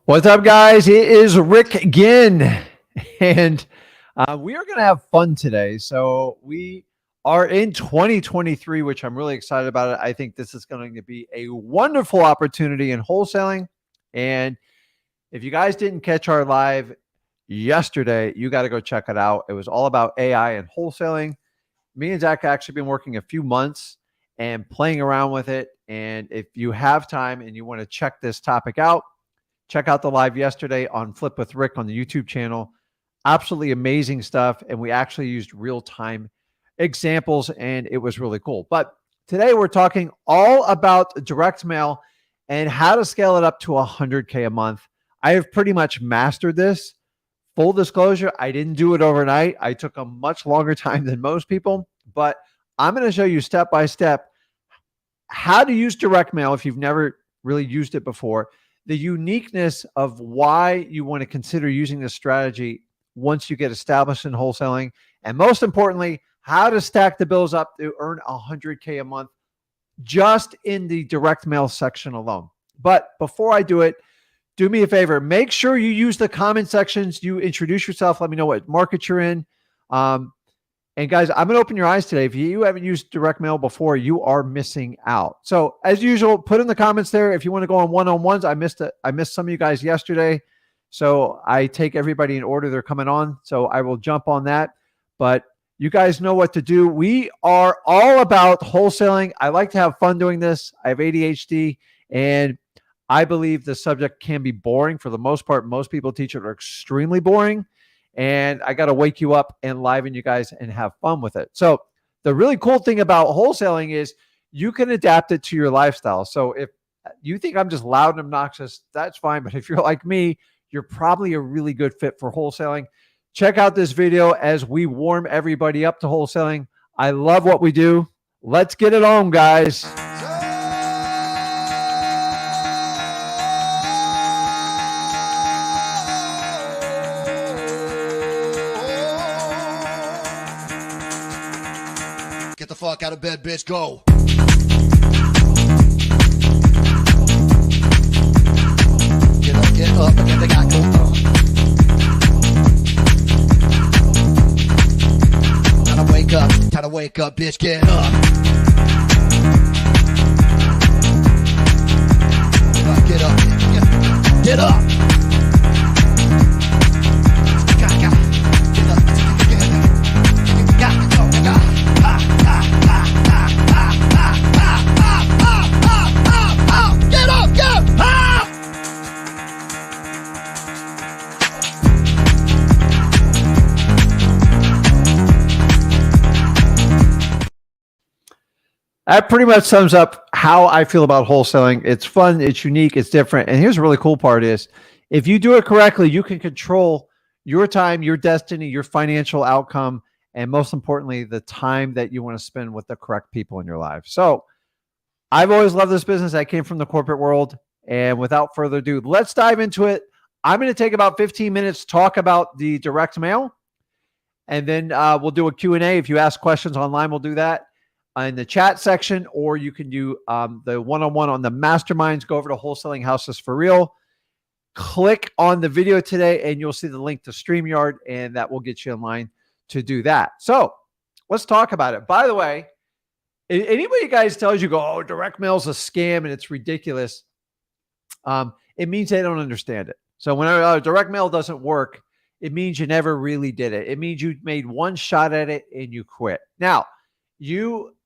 What's up, guys? It is Rick Ginn, and we are going to have fun today. So we are in 2023, which I'm really excited about. It. I think this is going to be a wonderful opportunity in wholesaling. And if you guys didn't catch our live yesterday, you got to go check it out. It was all about AI and wholesaling. Me and Zach actually been working a few months and playing around with it. And if you have time and you want to check this topic out, check out the live yesterday on Flip with Rick on the YouTube channel. Absolutely amazing stuff. And we actually used real-time examples, and it was really cool. But today we're talking all about direct mail and how to scale it up to 100K a month. I have pretty much mastered this. Full disclosure, I didn't do it overnight. I took a much longer time than most people, but I'm going to show you step by step how to use direct mail if you've never really used it before, the uniqueness of why you want to consider using this strategy once you get established in wholesaling, and most importantly, how to stack the bills up to earn 100K a month just in the direct mail section alone. But before I do it, do me a favor. Make sure you use the comment sections. You introduce yourself. Let me know what market you're in. And guys, I'm going to open your eyes today. If you haven't used direct mail before, you are missing out. So as usual, put in the comments there. If you want to go on one-on-ones, I missed some of you guys yesterday. So I take everybody in order they're coming on. So I will jump on that. But you guys know what to do. We are all about wholesaling. I like to have fun doing this. I have ADHD, and I believe the subject can be boring. For the most part, most people teach it are extremely boring. And I got to wake you up and liven you guys and have fun with it. So the really cool thing about wholesaling is you can adapt it to your lifestyle. So if you think I'm just loud and obnoxious, that's fine. But if you're like me, you're probably a really good fit for wholesaling. Check out this video as we warm everybody up to wholesaling. I love what we do. Let's get it on, guys. Get the fuck out of bed, bitch. Go. Get up, and get the guy go. Time to wake up, bitch. Get up. Get up. Get up. That pretty much sums up how I feel about wholesaling. It's fun, it's unique, it's different. And here's the really cool part is if you do it correctly, you can control your time, your destiny, your financial outcome, and most importantly, the time that you want to spend with the correct people in your life. So I've always loved this business. I came from the corporate world. And without further ado, let's dive into it. I'm going to take about 15 minutes, talk about the direct mail, and then we'll do a Q&A. If you ask questions online, we'll do that in the chat section, or you can do the one-on-one on the masterminds. Go over to Wholesaling Houses for Real. Click on the video today, and you'll see the link to StreamYard, and that will get you in line to do that. So let's talk about it. By the way, anybody guys tells you, oh, direct mail is a scam and it's ridiculous, it means they don't understand it. So when direct mail doesn't work, it means you never really did it. It means you made one shot at it and you quit. Now, you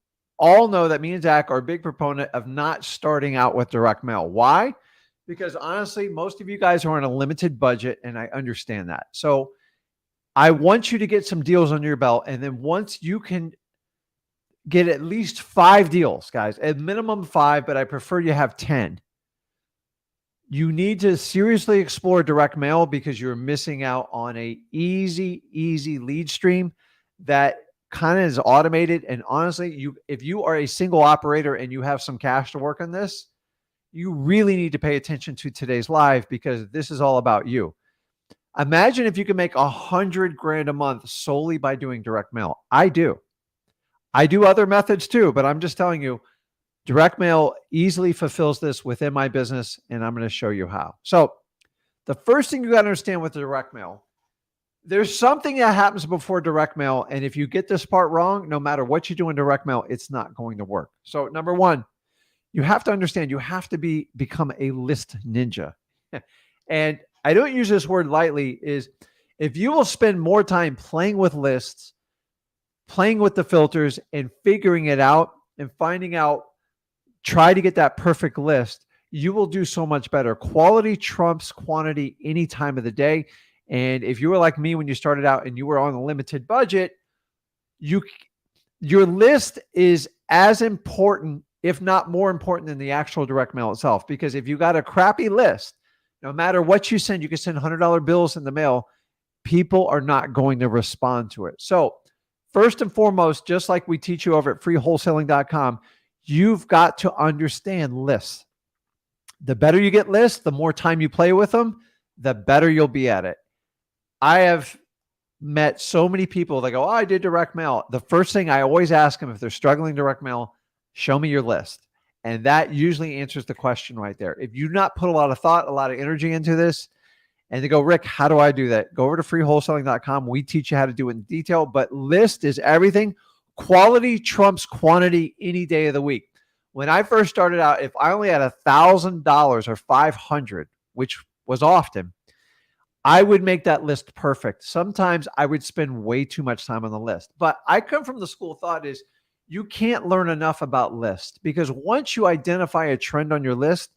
all know that me and Zach are a big proponent of not starting out with direct mail. Why? Because honestly, most of you guys are on a limited budget, and I understand that. So I want you to get some deals under your belt. And then once you can get at least 5 deals, guys, at minimum 5, but I prefer you have 10. You need to seriously explore direct mail because you're missing out on a easy lead stream that kind of is automated. And honestly, if you are a single operator and you have some cash to work on this, you really need to pay attention to today's live because this is all about you. Imagine if you can make $100,000 a month solely by doing direct mail. I do other methods too, but I'm just telling you, direct mail easily fulfills this within my business, and I'm going to show you how. So The first thing you got to understand with the direct mail, there's something that happens before direct mail. And if you get this part wrong, no matter what you do in direct mail, it's not going to work. So number one, you have to understand, you have to become a list ninja. And I don't use this word lightly, is if you will spend more time playing with lists, playing with the filters and figuring it out and finding out, try to get that perfect list, you will do so much better. Quality trumps quantity any time of the day. And if you were like me when you started out and you were on a limited budget, your list is as important, if not more important, than the actual direct mail itself. Because if you got a crappy list, no matter what you send, you can send $100 bills in the mail, people are not going to respond to it. So first and foremost, just like we teach you over at freewholesaling.com, you've got to understand lists. The better you get lists, the more time you play with them, the better you'll be at it. I have met so many people that go, oh, I did direct mail. The first thing I always ask them, if they're struggling direct mail, show me your list. And that usually answers the question right there. If you do not put a lot of thought, a lot of energy into this, and they go, Rick, how do I do that? Go over to freewholesaling.com. We teach you how to do it in detail, but list is everything. Quality trumps quantity any day of the week. When I first started out, if I only had $1,000 or 500, which was often, I would make that list perfect. Sometimes I would spend way too much time on the list, but I come from the school of thought is you can't learn enough about lists, because once you identify a trend on your list,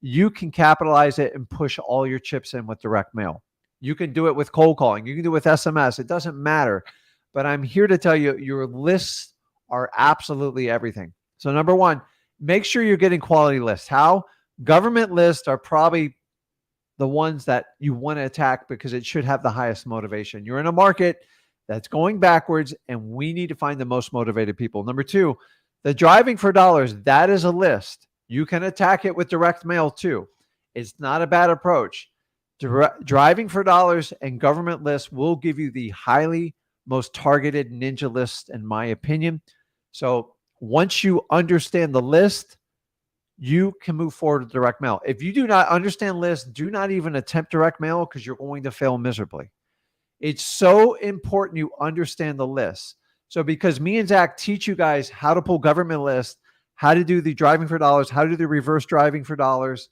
you can capitalize it and push all your chips in with direct mail. You can do it with cold calling. You can do it with SMS. It doesn't matter. But I'm here to tell you, your lists are absolutely everything. So number one, make sure you're getting quality lists. How? Government lists are probably the ones that you want to attack because it should have the highest motivation. You're in a market that's going backwards, and we need to find the most motivated people. Number two, the driving for dollars, that is a list. You can attack it with direct mail too. It's not a bad approach. Driving for dollars and government lists will give you the highly most targeted ninja list, in my opinion. So once you understand the list, you can move forward with direct mail. If you do not understand lists, do not even attempt direct mail, because you're going to fail miserably. It's so important you understand the list. So because me and Zach teach you guys how to pull government lists, how to do the driving for dollars, how to do the reverse driving for dollars.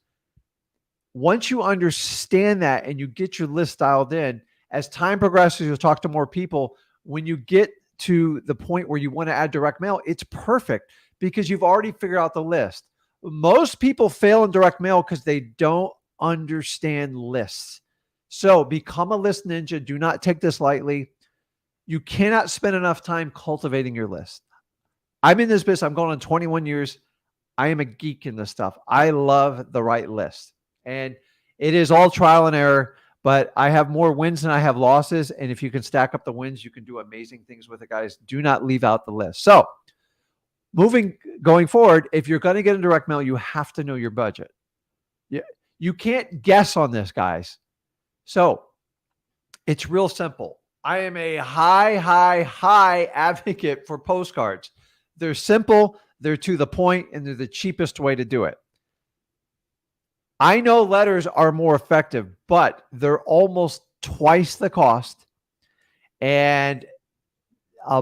Once you understand that and you get your list dialed in, as time progresses, you'll talk to more people. When you get to the point where you want to add direct mail, it's perfect because you've already figured out the list. Most people fail in direct mail because they don't understand lists. So become a list ninja. Do not take this lightly. You cannot spend enough time cultivating your list. I'm in this business. I'm going on 21 years. I am a geek in this stuff. I love the right list. And it is all trial and error, but I have more wins than I have losses. And if you can stack up the wins, you can do amazing things with it, guys. Do not leave out the list. So going forward, if you're going to get in direct mail, you have to know your budget. You can't guess on this, guys. So it's real simple. I am a high advocate for postcards. They're simple, they're to the point, and they're the cheapest way to do it. I know letters are more effective, but they're almost twice the cost. And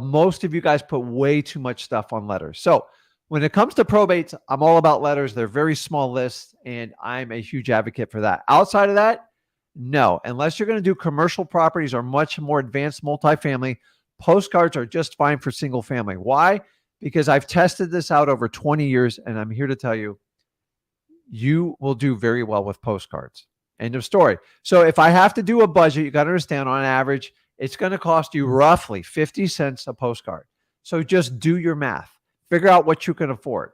most of you guys put way too much stuff on letters. So when it comes to probates, I'm all about letters. They're very small lists, and I'm a huge advocate for that. Outside of that, no. Unless you're going to do commercial properties or much more advanced multifamily, postcards are just fine for single family. Why? Because I've tested this out over 20 years, and I'm here to tell you, you will do very well with postcards. End of story. So if I have to do a budget, you got to understand, on average, it's going to cost you roughly 50 cents a postcard. So just do your math. Figure out what you can afford.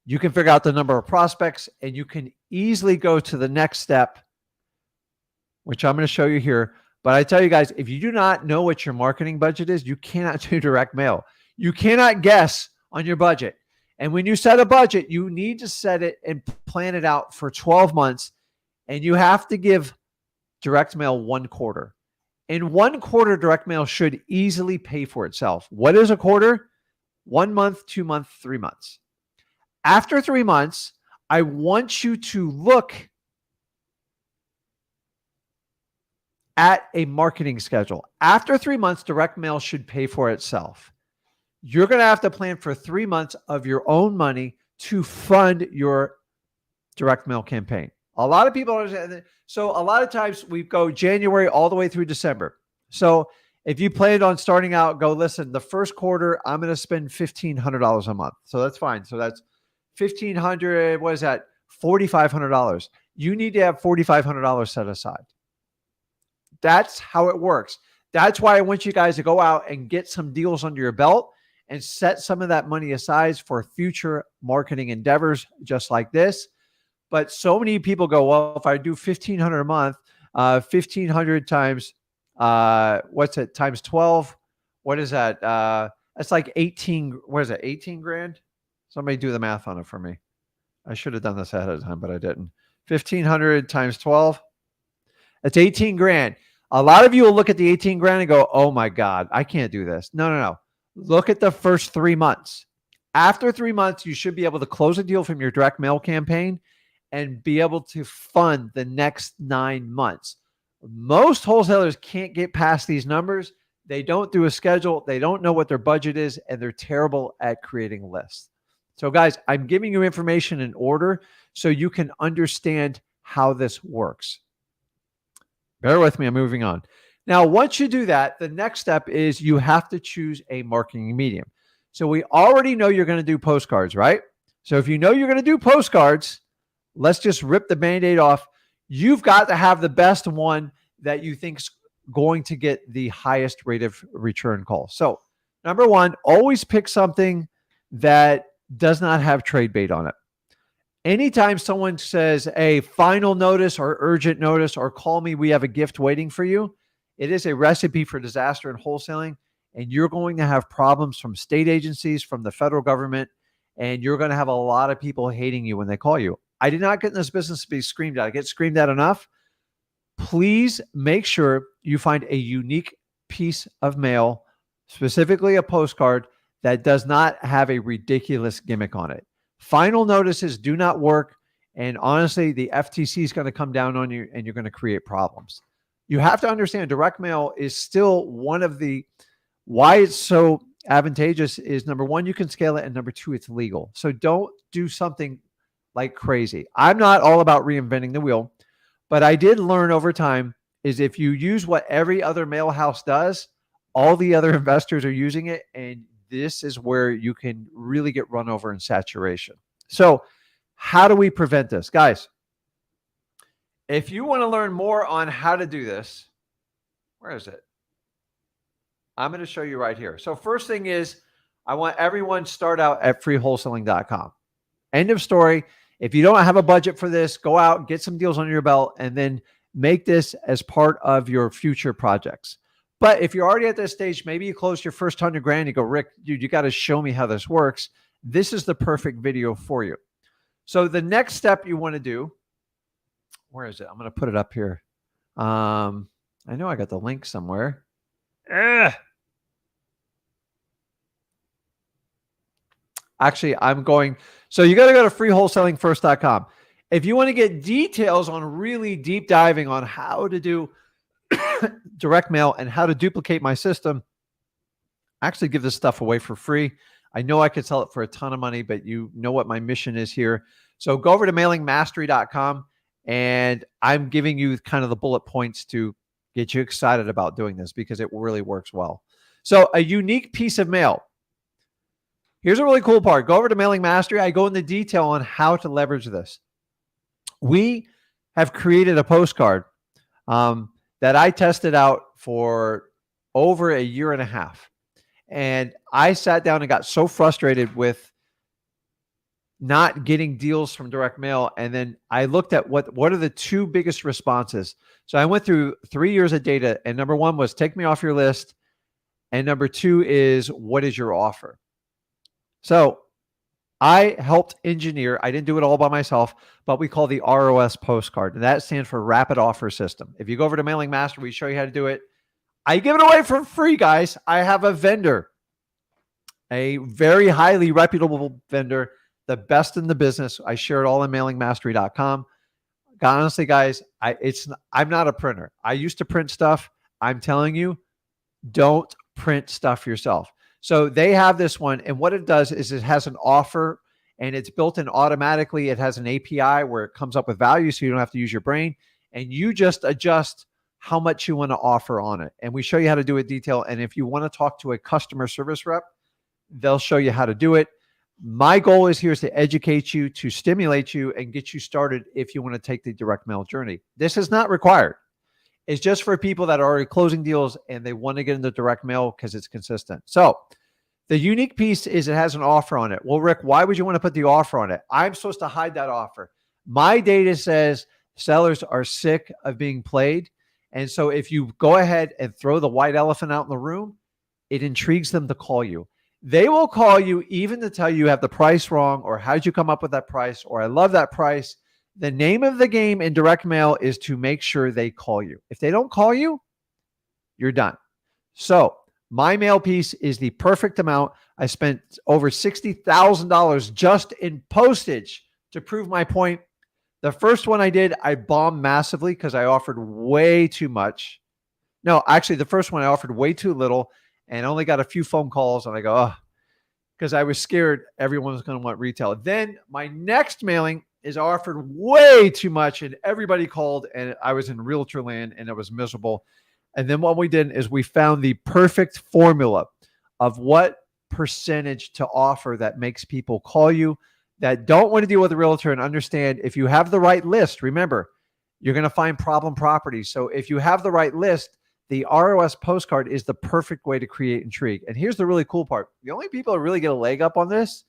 You can figure out the number of prospects, and you can easily go to the next step, which I'm going to show you here. But I tell you guys, if you do not know what your marketing budget is, you cannot do direct mail. You cannot guess on your budget. And when you set a budget, you need to set it and plan it out for 12 months. And you have to give direct mail 1 quarter. In 1 quarter, direct mail should easily pay for itself. What is a quarter? 1 month, 2 months, 3 months. After 3 months, I want you to look at a marketing schedule. After 3 months, direct mail should pay for itself. You're going to have to plan for 3 months of your own money to fund your direct mail campaign. A lot of people understand. So a lot of times we go January all the way through December. So if you planned on starting out, go, listen, the first quarter, I'm going to spend $1,500 a month. So that's fine. So that's $1,500. What is that? $4,500. You need to have $4,500 set aside. That's how it works. That's why I want you guys to go out and get some deals under your belt and set some of that money aside for future marketing endeavors just like this. But so many people go, well, if I do $1,500 a month, 1,500 times, what's it, times 12? What is that? That's like 18, what is it, 18 grand? Somebody do the math on it for me. I should have done this ahead of time, but I didn't. 1,500 times 12. That's 18 grand. A lot of you will look at the 18 grand and go, oh my God, I can't do this. No. Look at the first 3 months. After 3 months, you should be able to close a deal from your direct mail campaign and be able to fund the next 9 months. Most wholesalers can't get past these numbers. They don't do a schedule. They don't know what their budget is, and they're terrible at creating lists. So guys, I'm giving you information in order so you can understand how this works. Bear with me, I'm moving on. Now, once you do that, the next step is you have to choose a marketing medium. So we already know you're going to do postcards, right? So if you know you're going to do postcards, let's just rip the Band-Aid off. You've got to have the best one that you think's going to get the highest rate of return call. So number one, always pick something that does not have trade bait on it. Anytime someone says a final notice or urgent notice or call me, we have a gift waiting for you, it is a recipe for disaster in wholesaling, and you're going to have problems from state agencies, from the federal government, and you're going to have a lot of people hating you when they call you. I did not get in this business to be screamed at. I get screamed at enough. Please make sure you find a unique piece of mail, specifically a postcard, that does not have a ridiculous gimmick on it. Final notices do not work. And honestly, the FTC is going to come down on you and you're going to create problems. You have to understand direct mail is still one of the, why it's so advantageous is number one, you can scale it. And number two, it's legal. So don't do something like crazy. I'm not all about reinventing the wheel, but I did learn over time is if you use what every other mail house does, all the other investors are using it. And this is where you can really get run over in saturation. So how do we prevent this? Guys, if you want to learn more on how to do this, where is it? I'm going to show you right here. So first thing is I want everyone to start out at freewholesaling.com. End of story. If you don't have a budget for this, go out, get some deals under your belt, and then make this as part of your future projects. But if you're already at this stage, maybe you close your first 100 grand, you go, Rick, dude, you got to show me how this works. This is the perfect video for you. So the next step you want to do, where is it? I'm going to put it up here. I know I got the link somewhere. Actually, I'm going, so you got to go to freewholesalingfirst.com. If you want to get details on really deep diving on how to do direct mail and how to duplicate my system, I actually give this stuff away for free. I know I could sell it for a ton of money, but you know what my mission is here. So go over to mailingmastery.com and I'm giving you kind of the bullet points to get you excited about doing this because it really works well. So a unique piece of mail. Here's a really cool part. Go over to Mailing Mastery. I go into detail on how to leverage this. We have created a postcard that I tested out for over a year and a half. And I sat down and got so frustrated with not getting deals from direct mail. And then I looked at what are the two biggest responses. So I went through 3 years of data. And number one was take me off your list. And number two is what is your offer? So I helped engineer. I didn't do it all by myself, but we call the ROS postcard. And that stands for Rapid Offer System. If you go over to Mailing Master, we show you how to do it. I give it away for free, guys. I have a vendor, a very highly reputable vendor, the best in the business. I share it all on mailingmastery.com. honestly, guys, I'm not a printer. I used to print stuff. I'm telling you, don't print stuff yourself. So they have this one, and what it does is it has an offer, and it's built in automatically. It has an API where it comes up with value, so you don't have to use your brain, and you just adjust how much you want to offer on it. And we show you how to do it in detail. And if you want to talk to a customer service rep, they'll show you how to do it. My goal is to educate you, to stimulate you, and get you started if you want to take the direct mail journey. This is not required. It's just for people that are already closing deals and they want to get into direct mail because it's consistent. So the unique piece is it has an offer on it. Well, Rick, why would you want to put the offer on it? I'm supposed to hide that offer. My data says sellers are sick of being played. And so if you go ahead and throw the white elephant out in the room, it intrigues them to call you. They will call you even to tell you have the price wrong, or how'd you come up with that price, or I love that price. The name of the game in direct mail is to make sure they call you. If they don't call you, you're done. So my mail piece is the perfect amount. I spent over $60,000 just in postage to prove my point. The first one I did, I bombed massively because I offered way too much. No, actually, the first one I offered way too little and only got a few phone calls. And I go, oh, because I was scared everyone was going to want retail. Then my next mailing is offered way too much and everybody called and I was in realtor land and it was miserable. And then what we did is we found the perfect formula of what percentage to offer that makes people call you that don't want to deal with a realtor and understand if you have the right list. Remember, you're going to find problem properties. So if you have the right list, the ROS postcard is the perfect way to create intrigue. And here's the really cool part. The only people that really get a leg up on this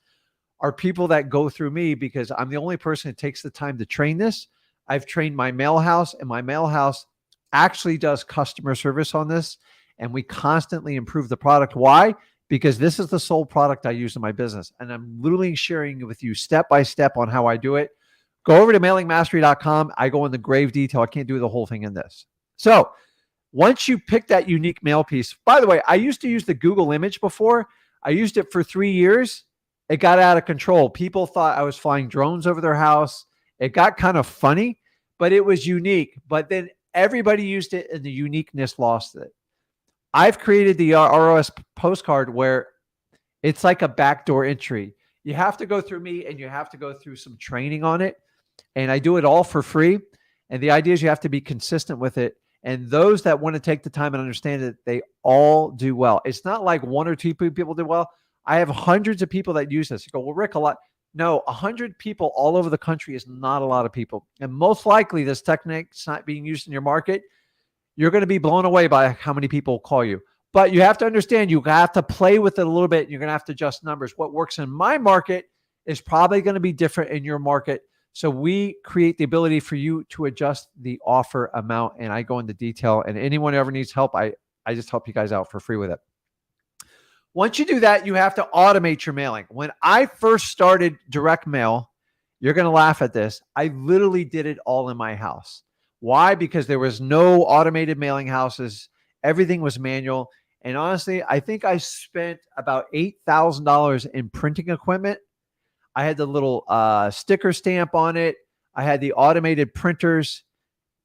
are people that go through me because I'm the only person that takes the time to train this. I've trained my mail house, and my mail house actually does customer service on this. And we constantly improve the product. Why? Because this is the sole product I use in my business. And I'm literally sharing with you step by step on how I do it. Go over to mailingmastery.com. I go into grave detail. I can't do the whole thing in this. So once you pick that unique mail piece, by the way, I used to use the Google image before. I used it for 3 years. It got out of control. People thought I was flying drones over their house. It got kind of funny, but it was unique. But then everybody used it and the uniqueness lost it. I've created the ROS postcard where it's like a backdoor entry. You have to go through me and you have to go through some training on it. And I do it all for free. And the idea is you have to be consistent with it. And those that want to take the time and understand it, they all do well. It's not like one or two people do well. I have hundreds of people that use this. You go, well, Rick, a lot. No, 100 people all over the country is not a lot of people. And most likely this technique's not being used in your market. You're going to be blown away by how many people call you. But you have to understand, you have to play with it a little bit. You're going to have to adjust numbers. What works in my market is probably going to be different in your market. So we create the ability for you to adjust the offer amount. And I go into detail. And anyone who ever needs help, I just help you guys out for free with it. Once you do that, you have to automate your mailing. When I first started direct mail, you're going to laugh at this. I literally did it all in my house. Why? Because there was no automated mailing houses. Everything was manual. And honestly, I think I spent about $8,000 in printing equipment. I had the little sticker stamp on it. I had the automated printers.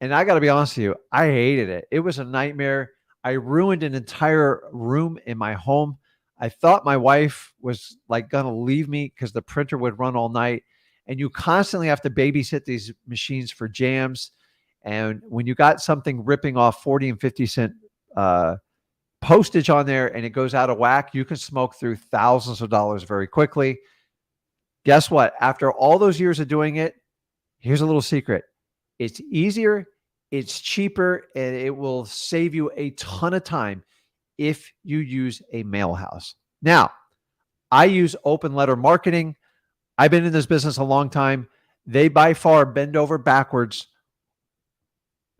And I got to be honest with you, I hated it. It was a nightmare. I ruined an entire room in my home. I thought my wife was like going to leave me because the printer would run all night. And you constantly have to babysit these machines for jams. And when you got something ripping off 40 and 50 cent postage on there and it goes out of whack, you can smoke through thousands of dollars very quickly. Guess what? After all those years of doing it, here's a little secret. It's easier, it's cheaper, and it will save you a ton of time if you use a mail house. Now, I use open letter marketing. I've been in this business a long time. They by far bend over backwards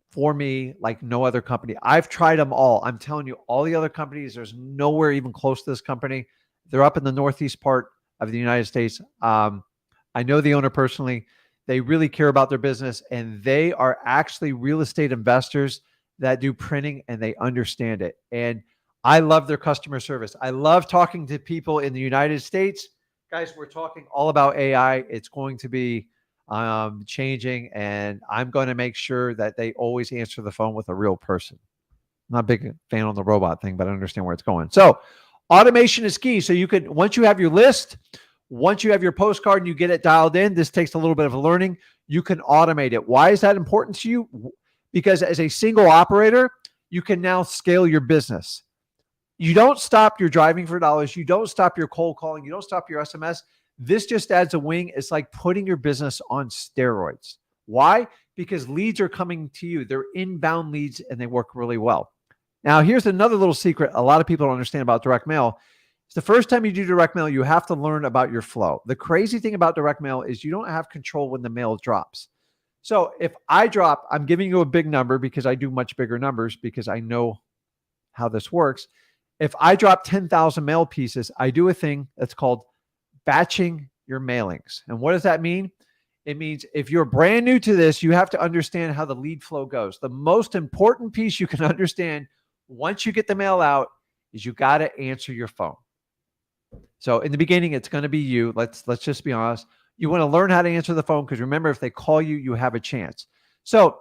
for me like no other company. I've tried them all. I'm telling you, all the other companies, there's nowhere even close to this company. They're up in the northeast part of the United States. I know the owner personally. They really care about their business, and they are actually real estate investors that do printing, and they understand it. And I love their customer service. I love talking to people in the United States. Guys, we're talking all about AI. It's going to be changing, and I'm going to make sure that they always answer the phone with a real person. I'm not a big fan on the robot thing, but I understand where it's going. So automation is key. So you could, once you have your list, once you have your postcard and you get it dialed in, this takes a little bit of learning. You can automate it. Why is that important to you? Because as a single operator, you can now scale your business. You don't stop your driving for dollars. You don't stop your cold calling. You don't stop your SMS. This just adds a wing. It's like putting your business on steroids. Why? Because leads are coming to you. They're inbound leads and they work really well. Now, here's another little secret a lot of people don't understand about direct mail. It's the first time you do direct mail, you have to learn about your flow. The crazy thing about direct mail is you don't have control when the mail drops. So if I drop, I'm giving you a big number because I do much bigger numbers because I know how this works. If I drop 10,000 mail pieces, I do a thing that's called batching your mailings. And what does that mean? It means if you're brand new to this, you have to understand how the lead flow goes. The most important piece you can understand once you get the mail out is you got to answer your phone. So in the beginning, it's going to be you. Let's just be honest. You want to learn how to answer the phone because remember, if they call you, you have a chance. So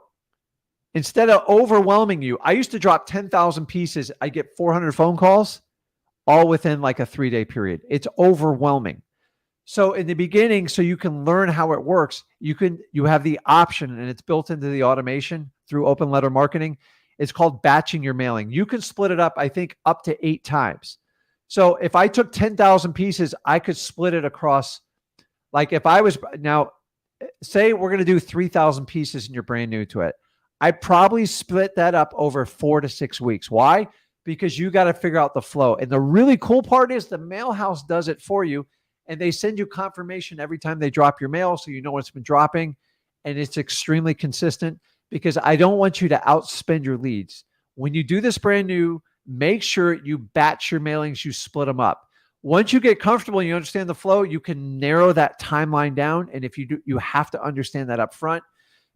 instead of overwhelming you, I used to drop 10,000 pieces. I get 400 phone calls all within like a 3-day period. It's overwhelming. So in the beginning, so you can learn how it works, you have the option, and it's built into the automation through open letter marketing. It's called batching your mailing. You can split it up, I think, up to 8 times. So if I took 10,000 pieces, I could split it across, like if I was, now say we're going to do 3,000 pieces and you're brand new to it. I probably split that up over 4 to 6 weeks. Why? Because you got to figure out the flow. And the really cool part is the mail house does it for you. And they send you confirmation every time they drop your mail. So you know what's been dropping. And it's extremely consistent because I don't want you to outspend your leads. When you do this brand new, make sure you batch your mailings, you split them up. Once you get comfortable and you understand the flow, you can narrow that timeline down. And if you do, you have to understand that up front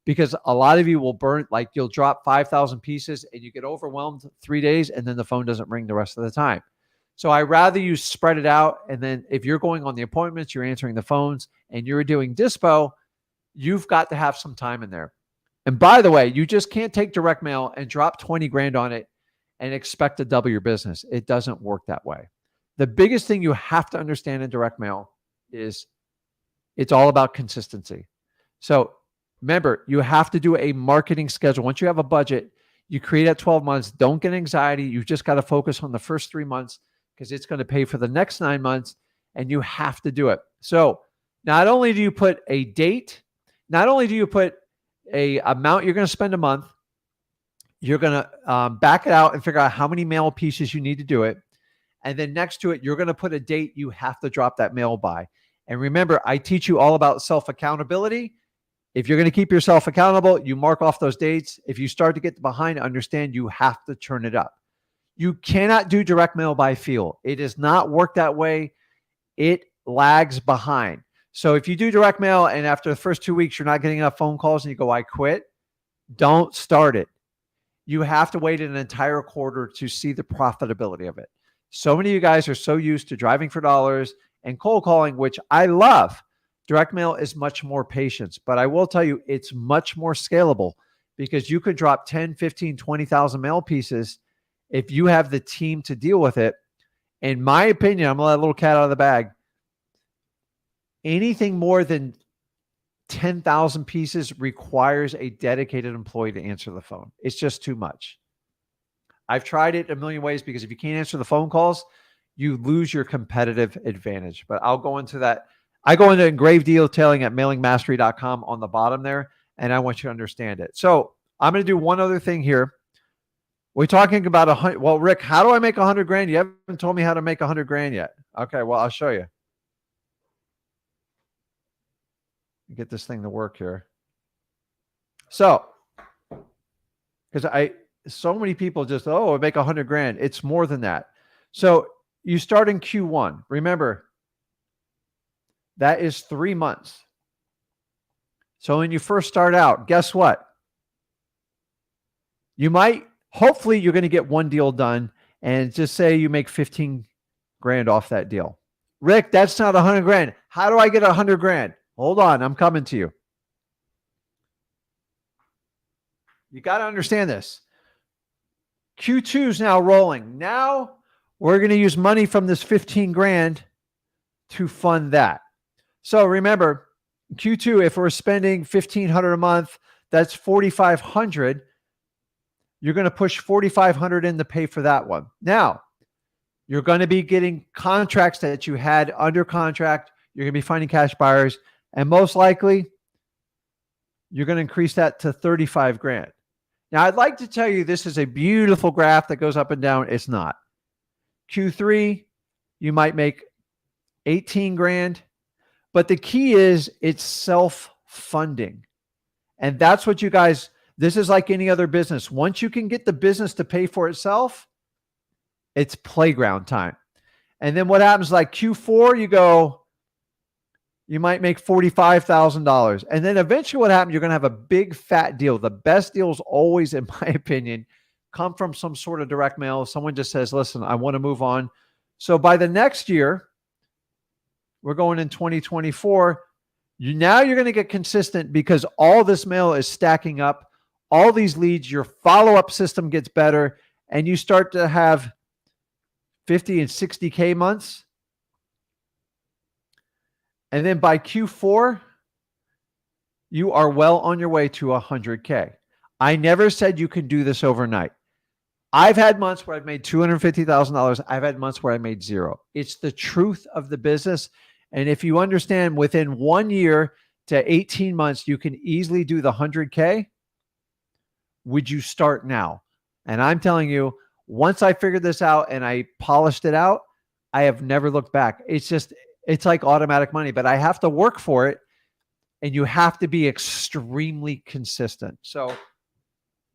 because a lot of you will burn, like you'll drop 5,000 pieces and you get overwhelmed 3 days and then the phone doesn't ring the rest of the time. So I rather you spread it out. And then if you're going on the appointments, you're answering the phones and you're doing dispo, you've got to have some time in there. And by the way, you just can't take direct mail and drop 20 grand on it and expect to double your business. It doesn't work that way. The biggest thing you have to understand in direct mail is it's all about consistency. So remember, you have to do a marketing schedule. Once you have a budget, you create at 12 months. Don't get anxiety. You just got to focus on the first 3 months because it's going to pay for the next 9 months and you have to do it. So not only do you put a date, not only do you put a amount you're going to spend a month, you're going to back it out and figure out how many mail pieces you need to do it. And then next to it, you're going to put a date you have to drop that mail by. And remember, I teach you all about self-accountability. If you're going to keep yourself accountable, you mark off those dates. If you start to get behind, understand you have to turn it up. You cannot do direct mail by feel. It does not work that way. It lags behind. So if you do direct mail and after the first 2 weeks, you're not getting enough phone calls and you go, I quit, don't start it. You have to wait an entire quarter to see the profitability of it. So many of you guys are so used to driving for dollars and cold calling, which I love. Direct mail is much more patience, but I will tell you it's much more scalable because you could drop 10, 15, 20,000 mail pieces if you have the team to deal with it. In my opinion, I'm going to let a little cat out of the bag. Anything more than 10,000 pieces requires a dedicated employee to answer the phone. It's just too much. I've tried it a million ways because if you can't answer the phone calls, you lose your competitive advantage. But I'll go into that. I go into engraved detailing at mailingmastery.com on the bottom there, and I want you to understand it. So I'm going to do one other thing here. We're talking about 100. Well, Rick, how do I make 100 grand? You haven't told me how to make 100 grand yet. Okay, well, I'll show you. Get this thing to work here. So, because so many people just, I make 100 grand. It's more than that. So you start in Q1. Remember, that is 3 months. So when you first start out, guess what? You might, hopefully you're going to get one deal done and just say you make 15 grand off that deal. Rick, that's not 100 grand. How do I get 100 grand? Hold on, I'm coming to you. You got to understand this. Q2 is now rolling. Now we're going to use money from this 15 grand to fund that. So remember, Q2, if we're spending 1,500 a month, that's 4,500. You're going to push 4,500 in to pay for that one. Now, you're going to be getting contracts that you had under contract. You're going to be finding cash buyers, and most likely, you're going to increase that to 35 grand. Now, I'd like to tell you this is a beautiful graph that goes up and down. It's not. Q3, you might make 18 grand, but the key is it's self-funding. And that's what you guys, this is like any other business. Once you can get the business to pay for itself, it's playground time. And then what happens, like Q4, you might make $45,000. And then eventually what happens, you're going to have a big fat deal. The best deals always, in my opinion, come from some sort of direct mail. Someone just says, listen, I want to move on. So by the next year, we're going in 2024, you're going to get consistent because all this mail is stacking up. All these leads, your follow-up system gets better, and you start to have 50 and 60K months. And then by Q4, you are well on your way to 100K. I never said you can do this overnight. I've had months where I've made $250,000. I've had months where I made zero. It's the truth of the business. And if you understand within 1 year to 18 months, you can easily do the 100K, would you start now? And I'm telling you, once I figured this out and I polished it out, I have never looked back. It's like automatic money, but I have to work for it, and you have to be extremely consistent. So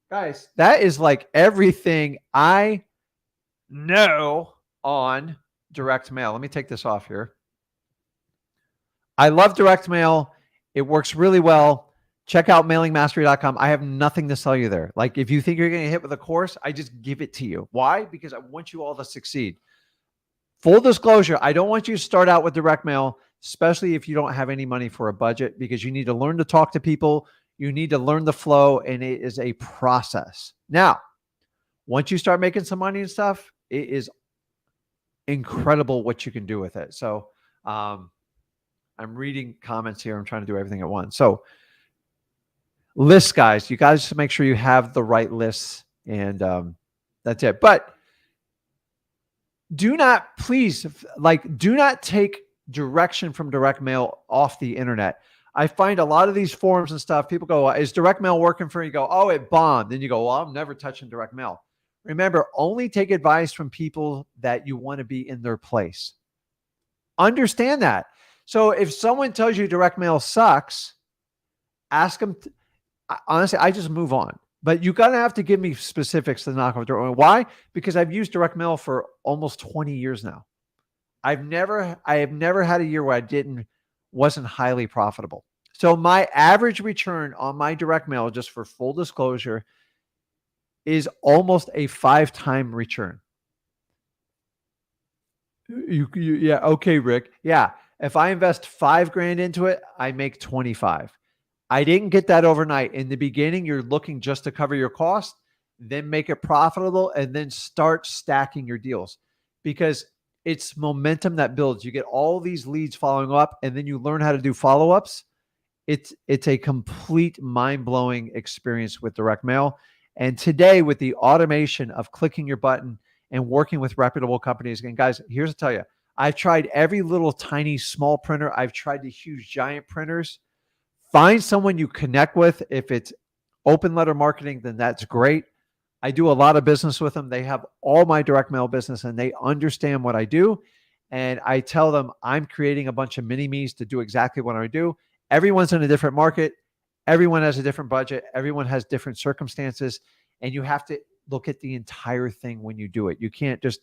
guys, that is like everything I know on direct mail. Let me take this off here. I love direct mail. It works really well. Check out mailingmastery.com. I have nothing to sell you there. Like, if you think you're going to hit with a course, I just give it to you. Why? Because I want you all to succeed. Full disclosure, I don't want you to start out with direct mail, especially if you don't have any money for a budget, because you need to learn to talk to people. You need to learn the flow, and it is a process. Now, once you start making some money and stuff, it is incredible what you can do with it. So I'm reading comments here. I'm trying to do everything at once. So lists, guys, you guys make sure you have the right lists, and that's it. But do not take direction from direct mail off the internet. I find a lot of these forums and stuff, people go, is direct mail working for you? You go, oh, it bombed. Then you go, well, I'm never touching direct mail. Remember, only take advice from people that you want to be in their place. Understand that. So if someone tells you direct mail sucks, ask them. Honestly, I just move on. But you're going to have to give me specifics to knock off direct mail. Why? Because I've used direct mail for almost 20 years now. I have never had a year where I wasn't highly profitable. So my average return on my direct mail, just for full disclosure, is almost a 5-time return. Yeah. Okay, Rick. Yeah. If I invest 5 grand into it, I make 25. I didn't get that overnight. In the beginning, you're looking just to cover your cost, then make it profitable, and then start stacking your deals, because it's momentum that builds. You get all these leads following up, and then you learn how to do follow-ups. It's a complete mind-blowing experience with direct mail. And today, with the automation of clicking your button and working with reputable companies, and guys, here's to tell you, I've tried every little tiny small printer. I've tried the huge giant printers. Find someone you connect with. If it's open letter marketing, then that's great. I do a lot of business with them. They have all my direct mail business, and they understand what I do. And I tell them I'm creating a bunch of mini-me's to do exactly what I do. Everyone's in a different market. Everyone has a different budget. Everyone has different circumstances. And you have to look at the entire thing when you do it. You can't just,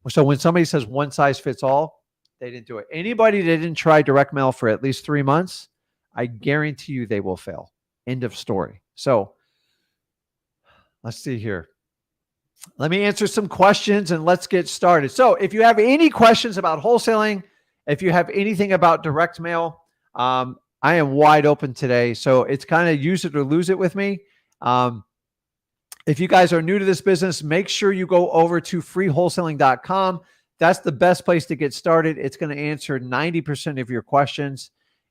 so when somebody says one size fits all, they didn't do it. Anybody that didn't try direct mail for at least 3 months, I guarantee you they will fail. End of story. So let's see here. Let me answer some questions and let's get started. So if you have any questions about wholesaling, if you have anything about direct mail, I am wide open today. So it's kind of use it or lose it with me. If you guys are new to this business, make sure you go over to freewholesaling.com. That's the best place to get started. It's going to answer 90% of your questions,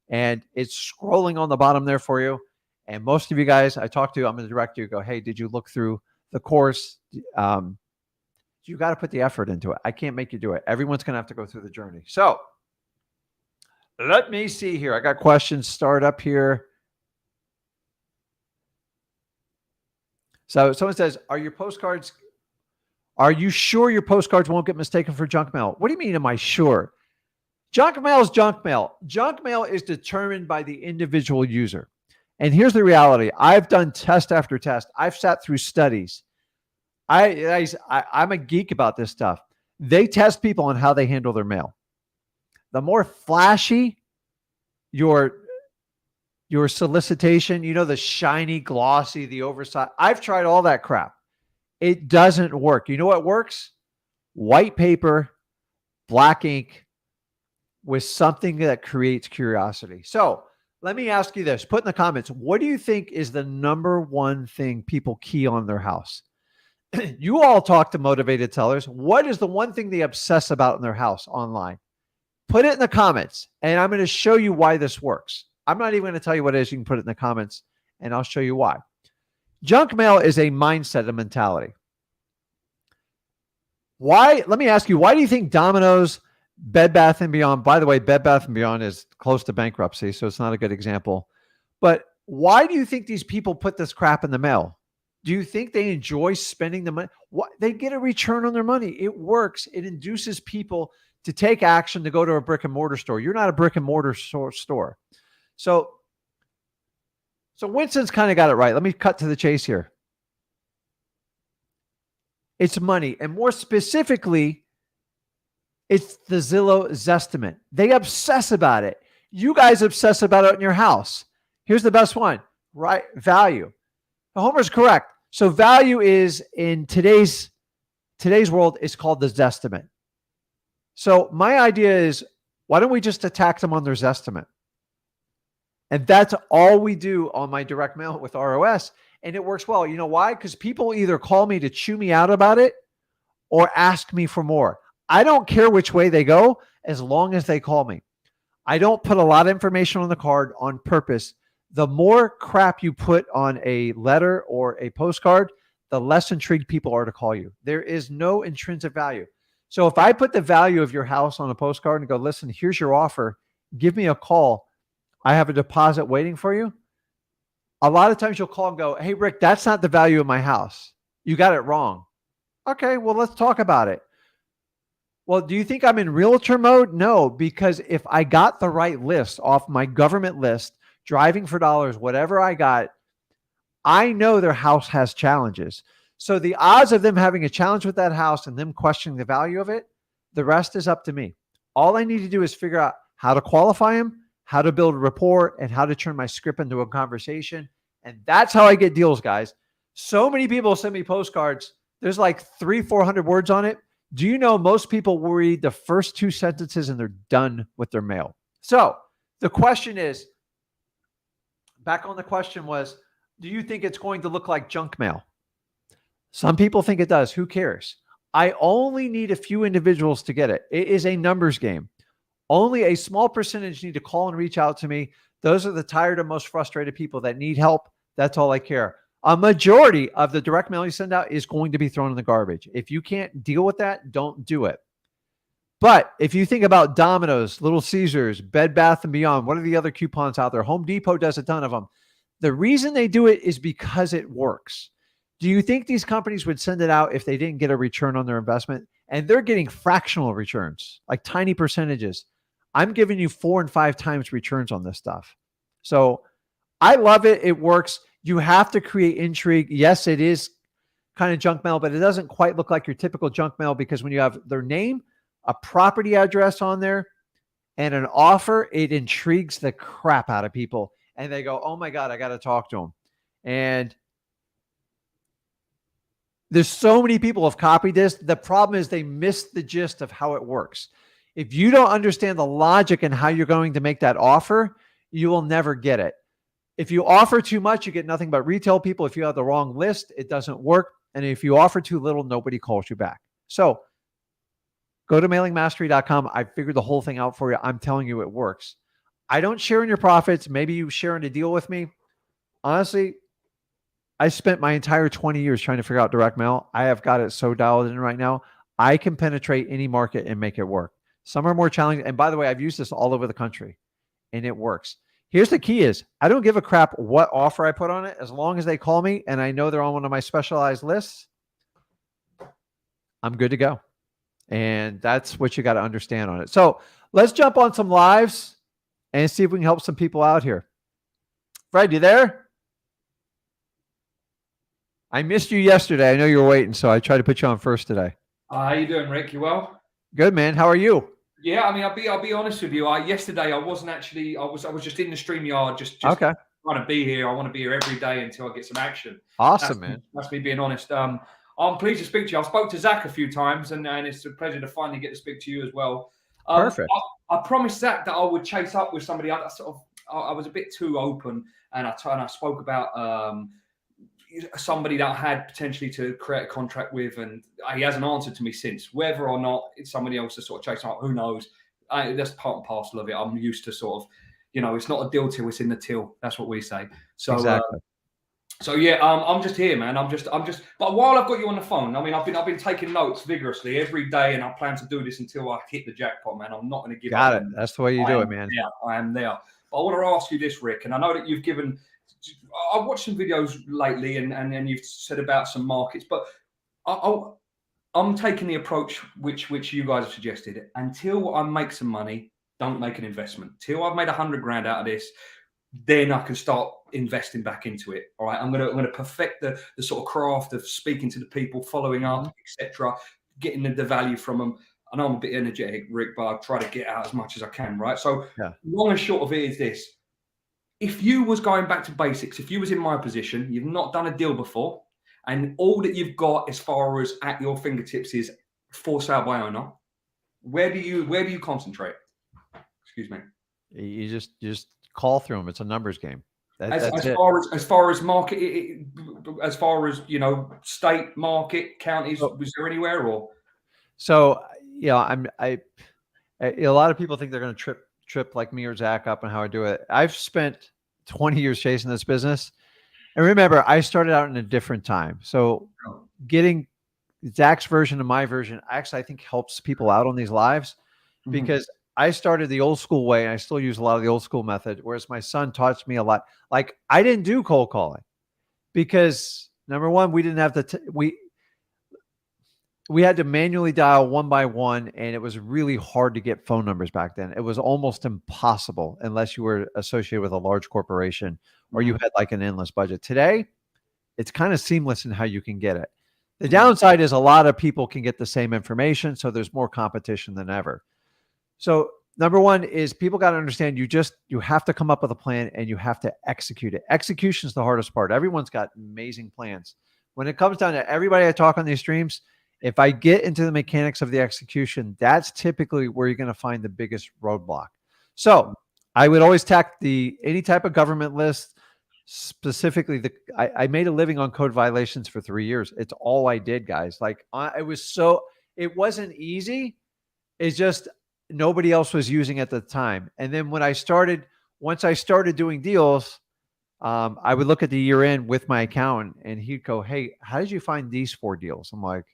and it's scrolling on the bottom there for you. And most of you guys I talk to, I'm going to direct you, go, hey, did you look through the course? You got to put the effort into it. I can't make you do it. Everyone's going to have to go through the journey. So let me see here. I got questions start up here. So someone says, are you sure your postcards won't get mistaken for junk mail? What do you mean, am I sure? Junk mail is junk mail. Junk mail is determined by the individual user. And here's the reality. I've done test after test. I've sat through studies. I'm a geek about this stuff. They test people on how they handle their mail. The more flashy your solicitation, the shiny, glossy, the oversized. I've tried all that crap. It doesn't work. You know what works? White paper, black ink with something that creates curiosity. So let me ask you this. Put in the comments, what do you think is the number one thing people key on their house? You all talk to motivated sellers. What is the one thing they obsess about in their house online? Put it in the comments, and I'm going to show you why this works. I'm not even going to tell you what it is. You can put it in the comments, and I'll show you why. Junk mail is a mindset, a mentality. Why? Let me ask you, why do you think Domino's, Bed Bath & Beyond, by the way, Bed Bath & Beyond is close to bankruptcy, so it's not a good example. But why do you think these people put this crap in the mail? Do you think they enjoy spending the money? They get a return on their money. It works. It induces people to take action to go to a brick and mortar store. You're not a brick and mortar store. So Winston's kind of got it right. Let me cut to the chase here. It's money. And more specifically, it's the Zillow Zestimate. They obsess about it. You guys obsess about it in your house. Here's the best one, right? Value. Homer's correct. So value is, in today's world, is called the Zestimate. So my idea is, why don't we just attack them on their Zestimate? And that's all we do on my direct mail with ROS. And it works well. You know why? Because people either call me to chew me out about it or ask me for more. I don't care which way they go as long as they call me. I don't put a lot of information on the card on purpose. The more crap you put on a letter or a postcard, the less intrigued people are to call you. There is no intrinsic value. So if I put the value of your house on a postcard and go, listen, here's your offer, give me a call. I have a deposit waiting for you. A lot of times you'll call and go, hey, Rick, that's not the value of my house. You got it wrong. Okay, well, let's talk about it. Well, do you think I'm in realtor mode? No, because if I got the right list off my government list, driving for dollars, whatever I got, I know their house has challenges. So the odds of them having a challenge with that house and them questioning the value of it, the rest is up to me. All I need to do is figure out how to qualify them, how to build rapport, and how to turn my script into a conversation. And that's how I get deals, guys. So many people send me postcards. There's like 300-400 words on it. Do you know most people will read the first 2 sentences and they're done with their mail? So the question is, back on the question was, do you think it's going to look like junk mail? Some people think it does. Who cares? I only need a few individuals to get it. It is a numbers game. Only a small percentage need to call and reach out to me. Those are the tired and most frustrated people that need help. That's all I care. A majority of the direct mail you send out is going to be thrown in the garbage. If you can't deal with that, don't do it. But if you think about Domino's, Little Caesars, Bed Bath & Beyond, what are the other coupons out there? Home Depot does a ton of them. The reason they do it is because it works. Do you think these companies would send it out if they didn't get a return on their investment? And they're getting fractional returns, like tiny percentages. I'm giving you 4 and 5 times returns on this stuff. So I love it. It works. You have to create intrigue. Yes, it is kind of junk mail, but it doesn't quite look like your typical junk mail, because when you have their name, a property address on there, and an offer, it intrigues the crap out of people. And they go, oh my God, I got to talk to them. And there's so many people have copied this. The problem is they miss the gist of how it works. If you don't understand the logic and how you're going to make that offer, you will never get it. If you offer too much, you get nothing but retail people. If you have the wrong list, it doesn't work. And if you offer too little, nobody calls you back. So go to mailingmastery.com. I figured the whole thing out for you. I'm telling you, it works. I don't share in your profits. Maybe you share in a deal with me. Honestly, I spent my entire 20 years trying to figure out direct mail. I have got it so dialed in right now. I can penetrate any market and make it work. Some are more challenging. And by the way, I've used this all over the country and it works. Here's the key is I don't give a crap what offer I put on it. As long as they call me and I know they're on one of my specialized lists, I'm good to go. And that's what you got to understand on it. So let's jump on some lives and see if we can help some people out here. Fred, you there? I missed you yesterday. I know you were waiting, so I tried to put you on first today. How you doing, Rick? You well? Good, man. How are you? Yeah, I mean, I'll be honest with you. Yesterday I wasn't actually. I was just in the StreamYard, just Okay. trying to be here. I want to be here every day until I get some action. Awesome, man. That's me being honest. I'm pleased to speak to you. I spoke to Zach a few times, and it's a pleasure to finally get to speak to you as well. Perfect. I promised Zach that I would chase up with somebody. I was a bit too open, and I spoke about somebody that I had potentially to create a contract with, and he hasn't answered to me since. Whether or not it's somebody else to sort of chase up, who knows? That's part and parcel of it. I'm used to sort of, it's not a deal till it's in the till. That's what we say. So exactly. So yeah, I'm just here, man. I'm just. But while I've got you on the phone, I mean, I've been taking notes vigorously every day, and I plan to do this until I hit the jackpot, man. I'm not going to give up. Got it. That's the way you do it, man. Yeah, I am there. But I want to ask you this, Rick, and I know that you've given. I've watched some videos lately, and you've said about some markets, but I'm taking the approach which you guys have suggested. Until I make some money, don't make an investment. Till I've made $100,000 out of this, then I can start investing back into it. All right, I'm gonna perfect the sort of craft of speaking to the people, following up, etc., getting the value from them. I know I'm a bit energetic, Rick, but I try to get out as much as I can. Right. So long and short of it is this. If you was going back to basics, if you was in my position, you've not done a deal before, and all that you've got as far as at your fingertips is for sale by owner, where do you concentrate? Excuse me. You just call through them. It's a numbers game. As far as market, as far as state, market, counties, was there anywhere or? So a lot of people think they're going to trip like me or Zach up on how I do it. I've spent 20 years chasing this business. And remember, I started out in a different time. So getting Zach's version and my version, actually, I think helps people out on these lives because I started the old school way and I still use a lot of the old school method, whereas my son taught me a lot. Like I didn't do cold calling because number one, we didn't have we had to manually dial one by one, and it was really hard to get phone numbers back then. It was almost impossible unless you were associated with a large corporation or you had like an endless budget. Today, it's kind of seamless in how you can get it. The downside is a lot of people can get the same information, so there's more competition than ever. So number one is people got to understand you have to come up with a plan and you have to execute it. Execution is the hardest part. Everyone's got amazing plans. When it comes down to everybody I talk on these streams, if I get into the mechanics of the execution, that's typically where you're going to find the biggest roadblock. So I would always tack any type of government list, specifically I made a living on code violations for 3 years. It's all I did, guys. Like it wasn't easy. It's just nobody else was using it at the time. And then once I started doing deals, I would look at the year end with my accountant and he'd go, "Hey, how did you find these 4 deals?" I'm like,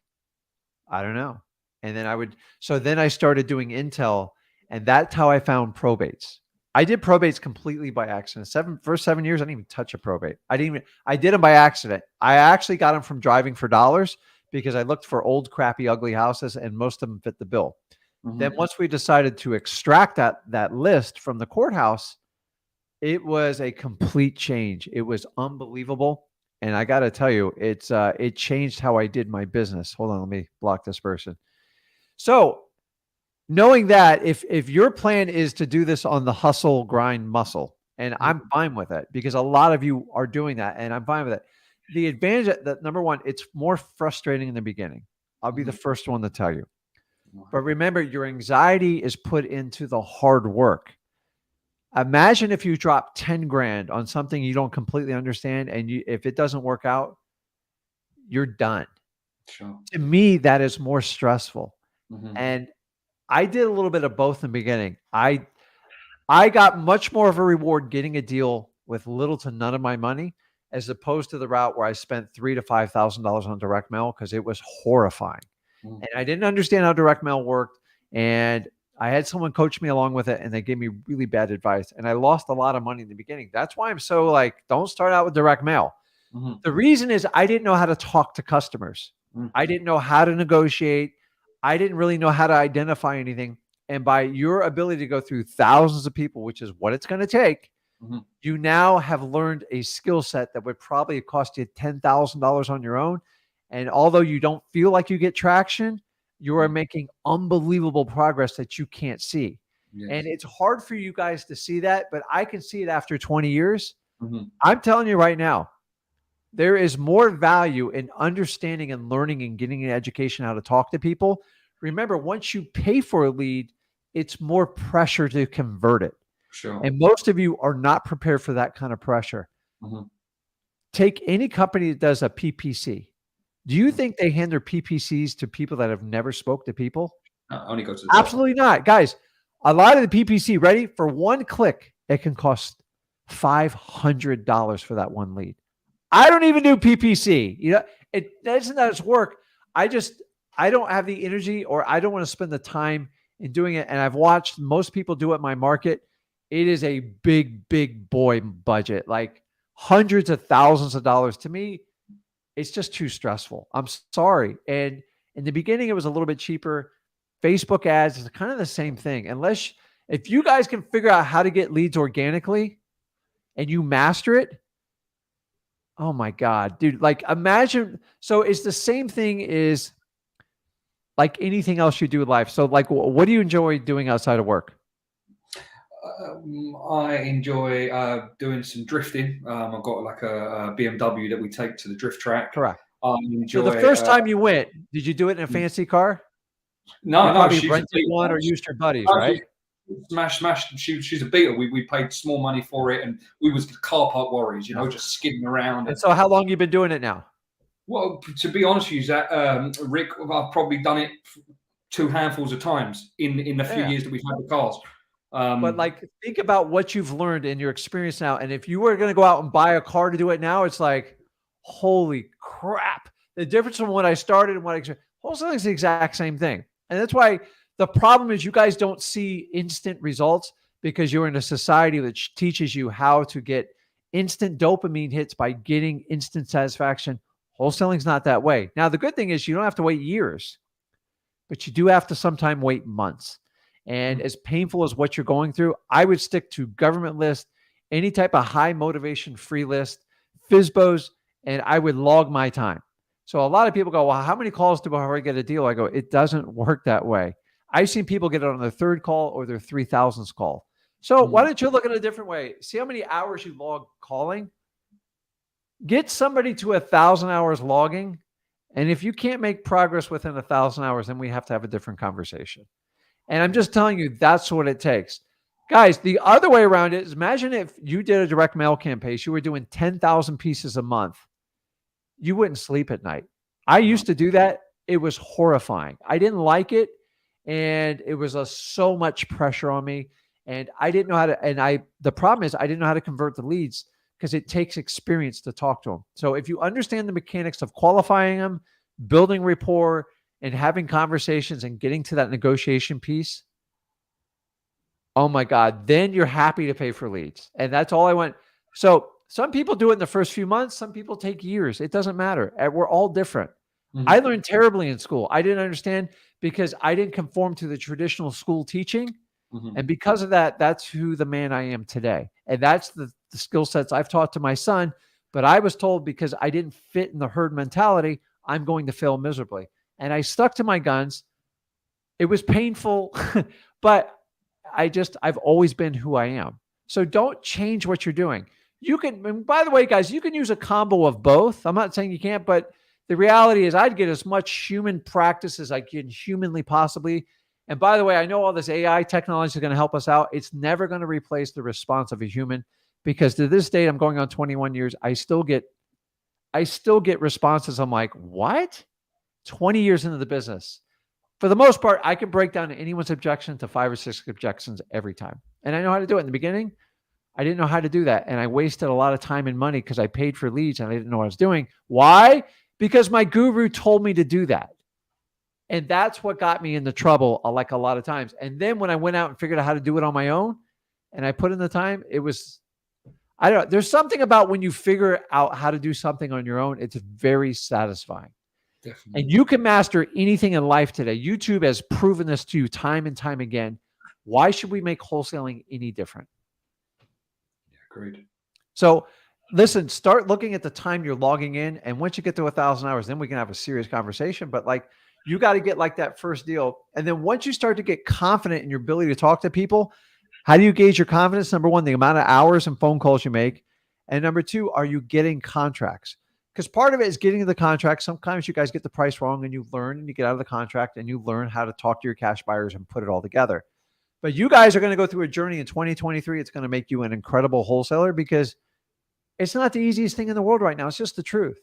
I don't know. And then then I started doing Intel, and that's how I found probates. I did probates completely by accident. First 7 years, I didn't even touch a probate. I did them by accident. I actually got them from driving for dollars because I looked for old, crappy, ugly houses, and most of them fit the bill. Then once we decided to extract that list from the courthouse, it was a complete change. It was unbelievable. And I got to tell you, it changed how I did my business. Hold on, let me block this person. So knowing that if your plan is to do this on the hustle, grind, muscle, and I'm fine with it because a lot of you are doing that and I'm fine with it. The advantage that number one, it's more frustrating in the beginning. I'll be the first one to tell you. But remember, your anxiety is put into the hard work. Imagine if you drop 10 grand on something you don't completely understand, and if it doesn't work out, you're done. Sure. To me, that is more stressful. Hmm. And I did a little bit of both in the beginning. I got much more of a reward getting a deal with little to none of my money, as opposed to the route where I spent $3,000 to $5,000 on direct mail, because it was horrifying. Mm. And I didn't understand how direct mail worked. And I had someone coach me along with it, and they gave me really bad advice. And I lost a lot of money in the beginning. That's why I'm so like, don't start out with direct mail. Hmm. The reason is I didn't know how to talk to customers. Mm. I didn't know how to negotiate. I didn't really know how to identify anything. And by your ability to go through thousands of people, which is what it's going to take, Mhm. you now have learned a skill set that would probably cost you $10,000 on your own. And although you don't feel like you get traction, you are making unbelievable progress that you can't see. Yes. And it's hard for you guys to see that, but I can see it after 20 years. Mhm. I'm telling you right now, there is more value in understanding and learning and getting an education how to talk to people. Remember, once you pay for a lead, it's more pressure to convert it. Sure. And most of you are not prepared for that kind of pressure. Mhm. Take any company that does a PPC. Do you think they hand their PPCs to people that have never spoke to people? Only go to the top. Absolutely not. Guys, a lot of the PPC, ready? For one click, it can cost $500 for that one lead. I don't even do PPC. You know, it doesn't that it's work. I don't have the energy, or I don't want to spend the time in doing it. And I've watched most people do it in my market. It is a big, big boy budget, like hundreds of thousands of dollars. To me, it's just too stressful. I'm sorry. And in the beginning, it was a little bit cheaper. Facebook ads is kind of the same thing. If you guys can figure out how to get leads organically and you master it, oh my God, dude, like imagine. So it's the same thing is like anything else you do in life. So like, what do you enjoy doing outside of work? I enjoy doing some drifting. I've got like a BMW that we take to the drift track. Correct. I So the enjoy. first time you went, did you do it in a fancy car? You No, probably she's a rented beater. one or used your buddies, No, right? smash. She's a beater. We paid small money for it, and we was car park warriors, just skidding around. And so how long you been doing it now? Well, to be honest with you, Rick, I've probably done it two handfuls of times in the few Yeah. years that we've had the cars. But like, think about what you've learned in your experience now. And if you were going to go out and buy a car to do it now, it's like, holy crap. The difference from when I started and wholesaling is the exact same thing. And that's why the problem is you guys don't see instant results, because you're in a society that teaches you how to get instant dopamine hits by getting instant satisfaction. Wholesaling is not that way. Now, the good thing is you don't have to wait years, but you do have to sometime wait months. And as painful as what you're going through, I would stick to government list, any type of high motivation free list, FISBOs, and I would log my time. So a lot of people go, well, how many calls do I get a deal? I go, it doesn't work that way. I've seen people get it on their third call or their 3,000th call. So why don't you look at it a different way? See how many hours you log calling? Get somebody to 1,000 hours logging. And if you can't make progress within 1,000 hours, then we have to have a different conversation. And I'm just telling you, that's what it takes. Guys, the other way around it is, imagine if you did a direct mail campaign, you were doing 10,000 pieces a month. You wouldn't sleep at night. I used to do that. It was horrifying. I didn't like it. And it was so much pressure on me. And I didn't know how to, the problem is I didn't know how to convert the leads, because it takes experience to talk to them. So if you understand the mechanics of qualifying them, building rapport, and having conversations and getting to that negotiation piece, oh my God, then you're happy to pay for leads. And that's all I want. So some people do it in the first few months. Some people take years. It doesn't matter. We're all different. I learned terribly in school. I didn't understand because I didn't conform to the traditional school teaching. And because of that, that's who the man I am today. And that's the skill sets I've taught to my son. But I was told, because I didn't fit in the herd mentality, I'm going to fail miserably. And I stuck to my guns. It was painful, but I've always been who I am. So don't change what you're doing. You can, and by the way, guys, you can use a combo of both. I'm not saying you can't, but the reality is I'd get as much human practice as I can humanly possibly. And by the way, I know all this AI technology is going to help us out. It's never going to replace the response of a human, because to this date, I'm going on 21 years. I still get responses. I'm like, what? 20 years into the business. For the most part, I can break down anyone's objection to 5 or 6 objections every time. And I know how to do it. In the beginning, I didn't know how to do that. And I wasted a lot of time and money because I paid for leads and I didn't know what I was doing. Why? Because my guru told me to do that. And that's what got me into trouble, like a lot of times. And then when I went out and figured out how to do it on my own and I put in the time, it was, I don't know. There's something about when you figure out how to do something on your own, it's very satisfying. Definitely. And you can master anything in life today. YouTube has proven this to you time and time again. Why should we make wholesaling any different? Yeah, agreed. So listen, start looking at the time you're logging in. And once you get to 1,000 hours, then we can have a serious conversation. But like, you got to get like that first deal. And then once you start to get confident in your ability to talk to people, how do you gauge your confidence? Number one, the amount of hours and phone calls you make. And number two, are you getting contracts? Because part of it is getting to the contract. Sometimes you guys get the price wrong and you learn and you get out of the contract and you learn how to talk to your cash buyers and put it all together. But you guys are going to go through a journey in 2023. It's going to make you an incredible wholesaler, because it's not the easiest thing in the world right now. It's just the truth.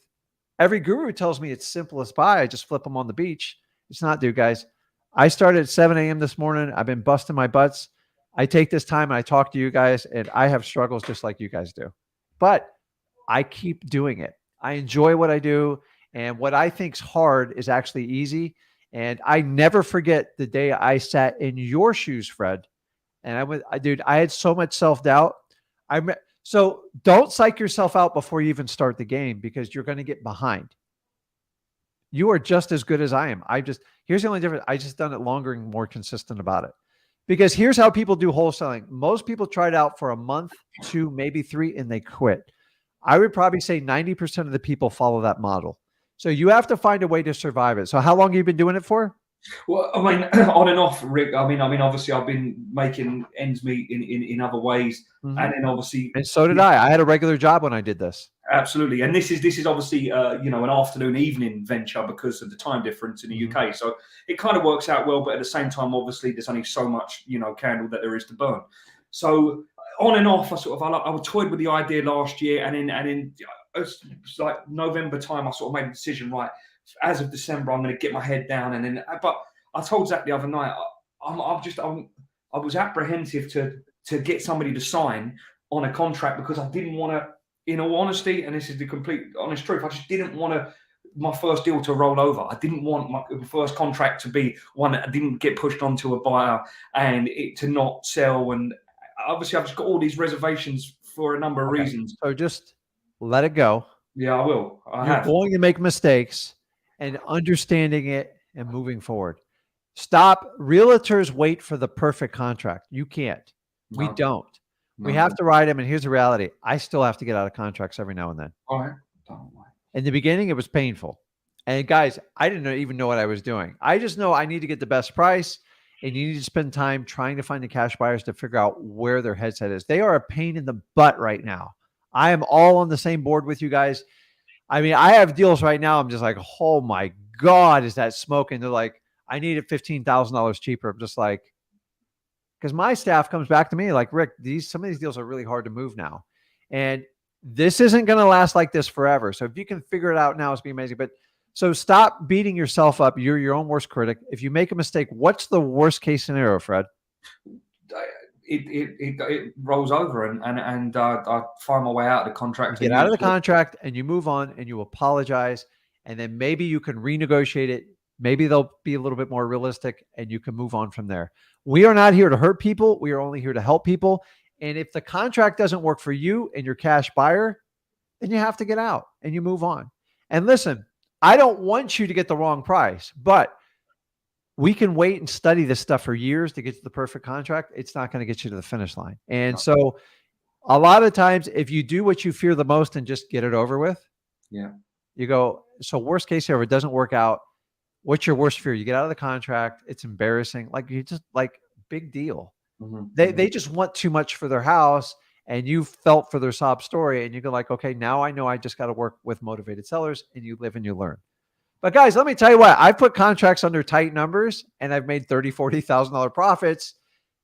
Every guru tells me it's simple as pie. I just flip them on the beach. It's not, dude, guys. I started at 7 a.m. this morning. I've been busting my butts. I take this time and I talk to you guys, and I have struggles just like you guys do. But I keep doing it. I enjoy what I do. And what I think's hard is actually easy. And I never forget the day I sat in your shoes, Fred. And dude, I had so much self-doubt. So don't psych yourself out before you even start the game, because you're going to get behind. You are just as good as I am. Here's the only difference. I just done it longer and more consistent about it. Because here's how people do wholesaling. Most people try it out for a month, 2, maybe 3, and they quit. I would probably say 90% of the people follow that model. So you have to find a way to survive it. So how long have you been doing it for? Well, I mean, on and off, Rick. I mean, obviously, I've been making ends meet in other ways, and then obviously, and so did I. I had a regular job when I did this. Absolutely, and this is obviously an afternoon evening venture because of the time difference in the UK. So it kind of works out well, but at the same time, obviously, there's only so much candle that there is to burn. So on and off, I toyed with the idea last year, and in it's like November time, I sort of made a decision. Right, as of December, I'm going to get my head down, and then. But I told Zach the other night, I was apprehensive to get somebody to sign on a contract, because I didn't want to. In all honesty, and this is the complete honest truth, I just didn't want my first deal to roll over. I didn't want my first contract to be one that didn't get pushed onto a buyer and it to not sell. And obviously, I've just got all these reservations for a number of reasons. So just let it go. Yeah, I will. You're going to make mistakes, and understanding it and moving forward. Stop. Realtors wait for the perfect contract. You can't. No. We don't. We have to write them, and here's the reality. I still have to get out of contracts every now and then. All right. In the beginning, it was painful. And guys, I didn't even know what I was doing. I just know I need to get the best price, and you need to spend time trying to find the cash buyers to figure out where their headset is. They are a pain in the butt right now. I am all on the same board with you guys. I mean, I have deals right now. I'm just like, oh my God, is that smoking? They're like, I need it $15,000 cheaper. I'm just like, because my staff comes back to me like, Rick, some of these deals are really hard to move now. And this isn't going to last like this forever. So if you can figure it out now, it's be amazing. But so stop beating yourself up. You're your own worst critic. If you make a mistake, what's the worst case scenario, Fred? It rolls over and I find my way out of the contract. You get out of the contract and you move on and you apologize. And then maybe you can renegotiate it. Maybe they'll be a little bit more realistic and you can move on from there. We are not here to hurt people. We are only here to help people. And if the contract doesn't work for you and your cash buyer, then you have to get out and you move on. And listen, I don't want you to get the wrong price, but we can wait and study this stuff for years to get to the perfect contract. It's not going to get you to the finish line. And so a lot of times, if you do what you fear the most and just get it over with, you go, so worst case scenario, it doesn't work out. What's your worst fear? You get out of the contract. It's embarrassing. Like you just like big deal. They just want too much for their house, and you felt for their sob story, and you go like, okay, now I know I just got to work with motivated sellers, and you live and you learn. But guys, let me tell you what, I've put contracts under tight numbers and I've made $30,000, $40,000 profits.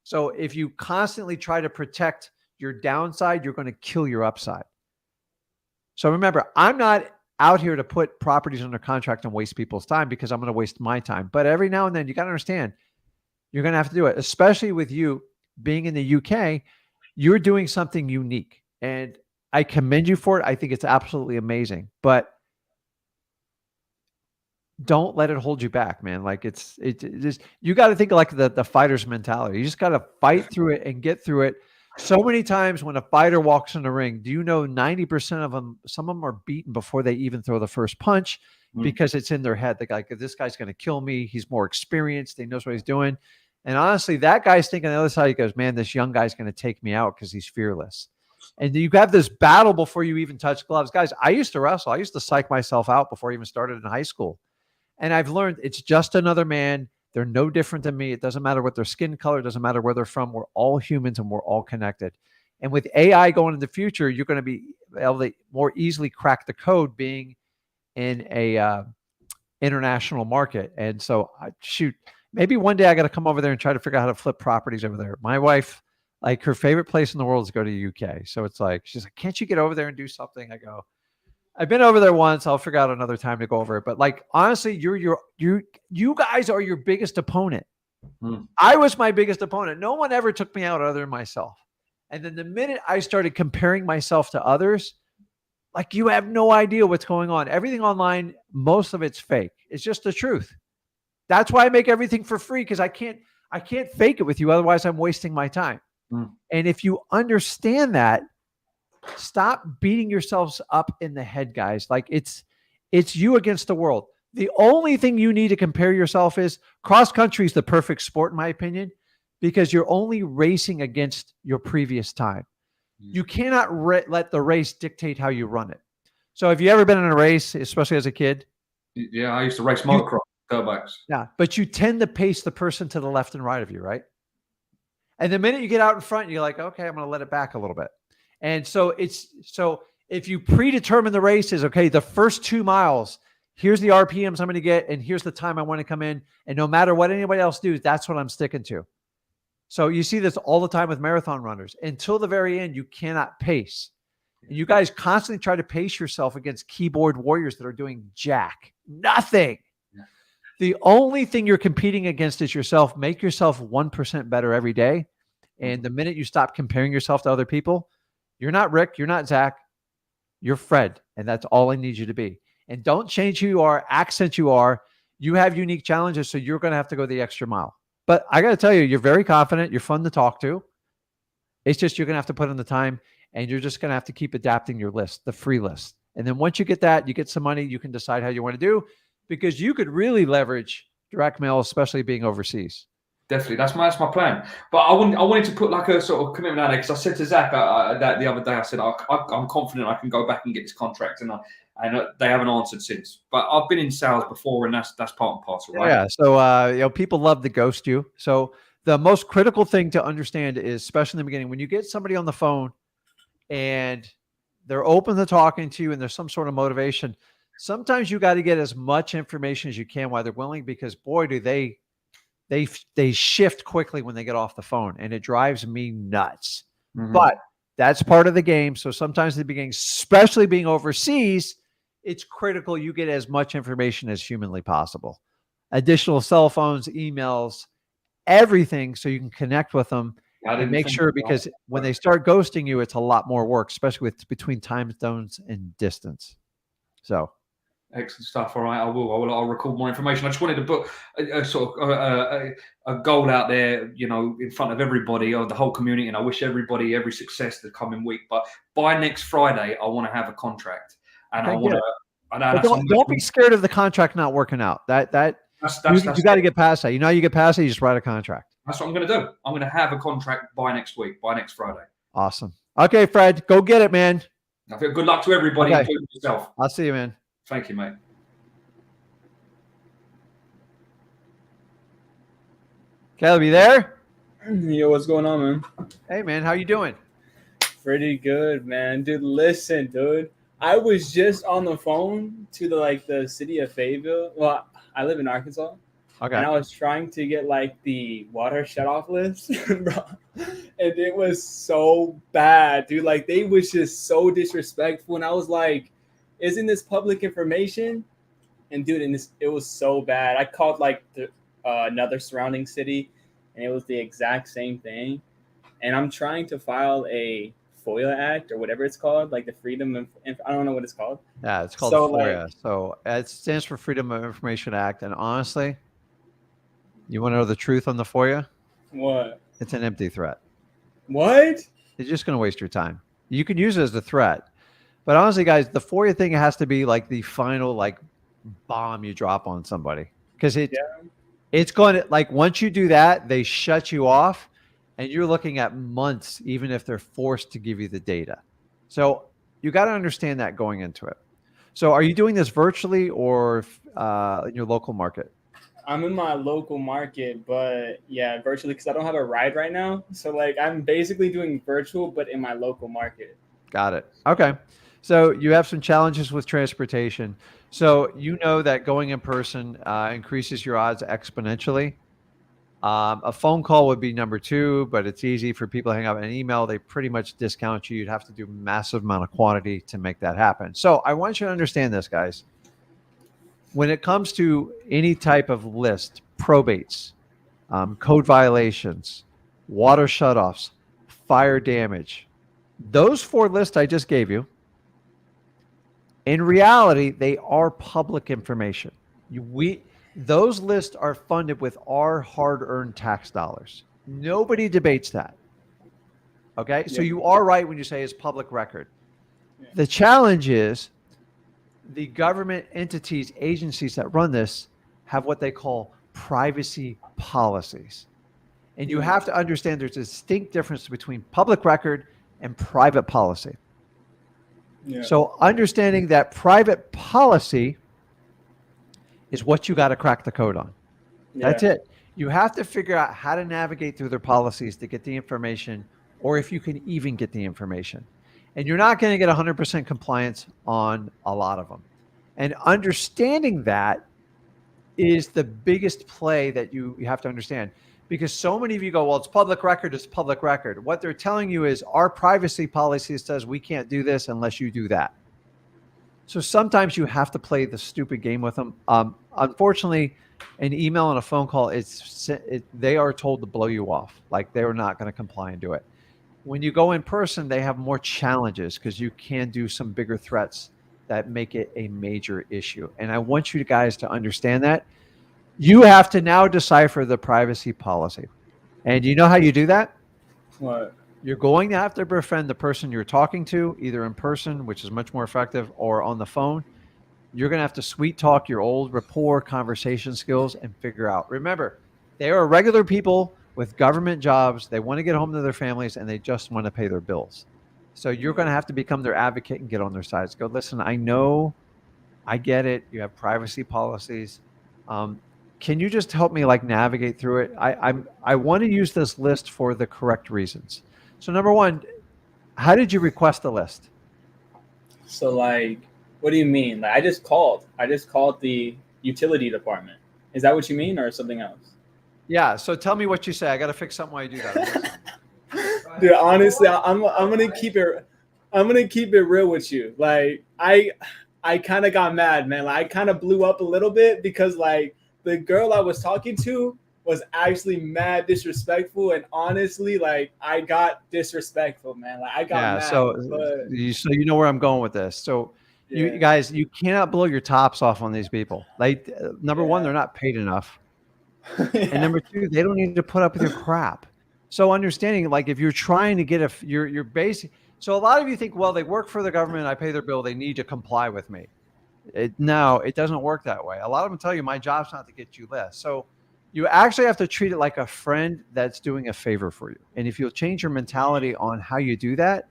So if you constantly try to protect your downside, you're going to kill your upside. So remember, I'm not out here to put properties under contract and waste people's time, because I'm going to waste my time. But every now and then you got to understand, you're going to have to do it, especially with you being in the UK. You're doing something unique and I commend you for it. I think it's absolutely amazing, but don't let it hold you back, man. Like it's just, you got to think like the fighter's mentality. You just got to fight through it and get through it. So many times when a fighter walks in the ring, do you know 90% of them, some of them are beaten before they even throw the first punch, because it's in their head. They're like, this guy's going to kill me. He's more experienced. He knows what he's doing. And honestly, that guy's thinking on the other side, he goes, man, this young guy's going to take me out because he's fearless. And you have this battle before you even touch gloves. Guys, I used to wrestle. I used to psych myself out before I even started in high school. And I've learned it's just another man. They're no different than me. It doesn't matter what their skin color, it doesn't matter where they're from. We're all humans and we're all connected. And with AI going in the future, you're going to be able to more easily crack the code being in a international market. And so, shoot, maybe one day I got to come over there and try to figure out how to flip properties over there. My wife, like, her favorite place in the world is to go to the UK. So it's like, she's like, can't you get over there and do something? I go, I've been over there once. I'll figure out another time to go over it. But like, honestly, you guys are your biggest opponent. I was my biggest opponent. No one ever took me out other than myself. And then the minute I started comparing myself to others, like, you have no idea what's going on. Everything online, most of it's fake. It's just the truth. That's why I make everything for free, because I can't fake it with you. Otherwise, I'm wasting my time. And if you understand that, stop beating yourselves up in the head, guys. Like, it's you against the world. The only thing you need to compare yourself is cross country is the perfect sport, in my opinion, because you're only racing against your previous time. You cannot let the race dictate how you run it. So have you ever been in a race, especially as a kid? Yeah, I used to race motocross, turbokes. Yeah, but you tend to pace the person to the left and right of you, right? And the minute you get out in front, you're like, okay, I'm going to let it back a little bit. And so if you predetermine the race is, okay, the first 2 miles, here's the RPMs I'm going to get, and here's the time I want to come in. And no matter what anybody else does, that's what I'm sticking to. So you see this all the time with marathon runners. Until the very end, you cannot pace. And you guys constantly try to pace yourself against keyboard warriors that are doing nothing. Yeah. The only thing you're competing against is yourself. Make yourself 1% better every day. And the minute you stop comparing yourself to other people, you're not Rick, you're not Zach, you're Fred. And that's all I need you to be. And don't change who you are, accent you are. You have unique challenges, so you're going to have to go the extra mile. But I got to tell you, you're very confident. You're fun to talk to. It's just you're going to have to put in the time, and you're just going to have to keep adapting your list, the free list. And then once you get that, you get some money, you can decide how you want to do, because you could really leverage direct mail, especially being overseas. Definitely, that's my plan. But I wanted to put like a sort of commitment out there, because I said to Zach that the other day, I said I'm confident I can go back and get this contract, and they haven't answered since. But I've been in sales before, and that's part and parcel, right? Yeah. So people love to ghost you. So the most critical thing to understand is, especially in the beginning, when you get somebody on the phone and they're open to talking to you and there's some sort of motivation, sometimes you got to get as much information as you can while they're willing, because boy, do they shift quickly when they get off the phone, and it drives me nuts. But that's part of the game. So sometimes at the beginning, especially being overseas, it's critical you get as much information as humanly possible. Additional cell phones, emails, everything, so you can connect with them and make sure, because when they start ghosting you, it's a lot more work, especially between time zones and distance. So excellent stuff. All right, I'll record more information. I just wanted to put a sort of a goal out there, in front of everybody, or the whole community, and I wish everybody every success the coming week. But by next Friday, I want to have a contract, and I want to. Don't be scared of the contract not working out. You got to get past that. How you get past it? You just write a contract. That's what I'm going to do. I'm going to have a contract by next week, by next Friday. Awesome. Okay, Fred, go get it, man. Good luck to everybody, including yourself. I'll see you, man. Thank you, mate. Caleb, you there? Yo, what's going on, man? Hey, man, how you doing? Pretty good, man. Dude, listen, dude. I was just on the phone to the city of Fayetteville. Well, I live in Arkansas, and Okay. I was trying to get the water shut off list, bro. And it was so bad, dude. Like they was just so disrespectful, and I was like, "Isn't this public information?" And dude, it was so bad. I called another surrounding city, and it was the exact same thing. And I'm trying to file a FOIA Act or whatever it's called, like the Freedom of I don't know what it's called. Yeah, it's called So FOIA. So it stands for Freedom of Information Act. And honestly, you want to know the truth on the FOIA? what? It's an empty threat. What? It's just going to waste your time. You can use it as a threat. But honestly, guys, the FOIA thing has to be like the final bomb you drop on somebody. Because it's going to once you do that, they shut you off. And you're looking at months, even if they're forced to give you the data. So you got to understand that going into it. So are you doing this virtually or in your local market? I'm in my local market, but yeah, virtually because I don't have a ride right now. So I'm basically doing virtual, but in my local market. Got it. Okay. So you have some challenges with transportation. So you know that going in person increases your odds exponentially. A phone call would be number two, but it's easy for people to hang up. An email, they pretty much discount you. You'd have to do massive amount of quantity to make that happen. So I want you to understand this, guys. When it comes to any type of list, probates, code violations, water shutoffs, fire damage, those 4 lists I just gave you, in reality, they are public information. Those lists are funded with our hard-earned tax dollars. Nobody debates that. Okay? So you are right when you say it's public record. Yeah. The challenge is the government entities, agencies that run this have what they call privacy policies. And you have to understand there's a distinct difference between public record and private policy. Yeah. So understanding that private policy is what you got to crack the code on. Yeah. That's it. You have to figure out how to navigate through their policies to get the information, or if you can even get the information. And you're not going to get 100% compliance on a lot of them. And understanding that is the biggest play that you have to understand. Because so many of you go, well, it's public record, it's public record. What they're telling you is our privacy policy says we can't do this unless you do that. So sometimes you have to play the stupid game with them. Unfortunately, an email and a phone call, they are told to blow you off. Like they're not going to comply and do it. When you go in person, they have more challenges because you can do some bigger threats that make it a major issue. And I want you guys to understand that. You have to now decipher the privacy policy. And you know how you do that? What? You're going to have to befriend the person you're talking to, either in person, which is much more effective, or on the phone. You're going to have to sweet talk your old rapport conversation skills and figure out. Remember, they are regular people with government jobs. They want to get home to their families and they just want to pay their bills. So you're going to have to become their advocate and get on their sides. Go, listen, I know, I get it. You have privacy policies. Can you just help me navigate through it? I want to use this list for the correct reasons. So number one, how did you request the list? So what do you mean? I just called the utility department. Is that what you mean or something else? Yeah. So tell me what you say. I got to fix something while you do that. Dude, honestly, I'm gonna keep it real with you. I kind of got mad, man. I kind of blew up a little bit because the girl I was talking to was actually mad disrespectful, and honestly, I got disrespectful, man. I got mad. So you know where I'm going with this. So you guys, you cannot blow your tops off on these people. Number one, they're not paid enough. And number two, they don't need to put up with your crap. So understanding, if you're trying to get your basic, so a lot of you think, well, they work for the government, I pay their bill, they need to comply with me. No, it doesn't work that way. A lot of them tell you, my job's not to get you less. So you actually have to treat it like a friend that's doing a favor for you. And if you'll change your mentality on how you do that,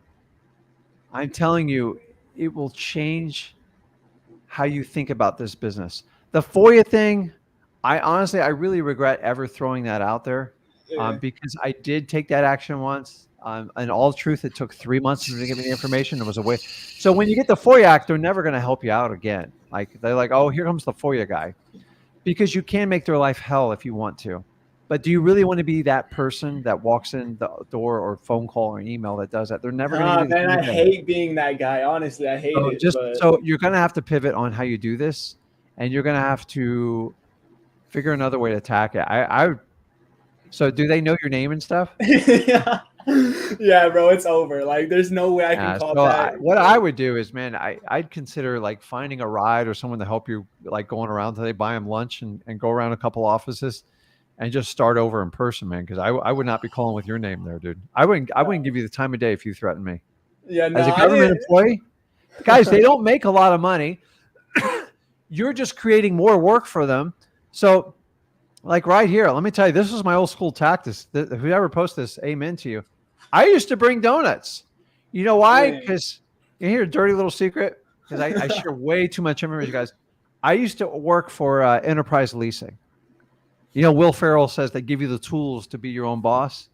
I'm telling you, it will change how you think about this business. The FOIA thing, I really regret ever throwing that out there because I did take that action once. in all truth, it took 3 months to give me the information. It was a way. So when you get the FOIA Act, they're never going to help you out again. Like they're like, oh, here comes the FOIA guy, because you can make their life hell if you want to. But do you really want to be that person that walks in the door or phone call or email that does that? They're never going to do Man, I that. hate being that guy. Honestly, I hate it. So you're going to have to pivot on how you do this, and you're going to have to figure another way to attack it. So do they know your name and stuff? Yeah, bro, it's over. Like, there's no way I can call back. What I would do is, man, I'd consider like finding a ride or someone to help you, like going around today, buy them lunch and go around a couple offices and just start over in person, man. Because I would not be calling with your name there, dude. I wouldn't give you the time of day if you threatened me. Yeah, no, as a government employee, guys, they don't make a lot of money. You're just creating more work for them. So, like right here, let me tell you, this is my old school tactics. Whoever posts this, amen to you. I used to bring donuts. You know why? Because you hear a dirty little secret. Because I share way too much information, guys. I used to work for Enterprise Leasing. You know, Will Ferrell says they give you the tools to be your own boss.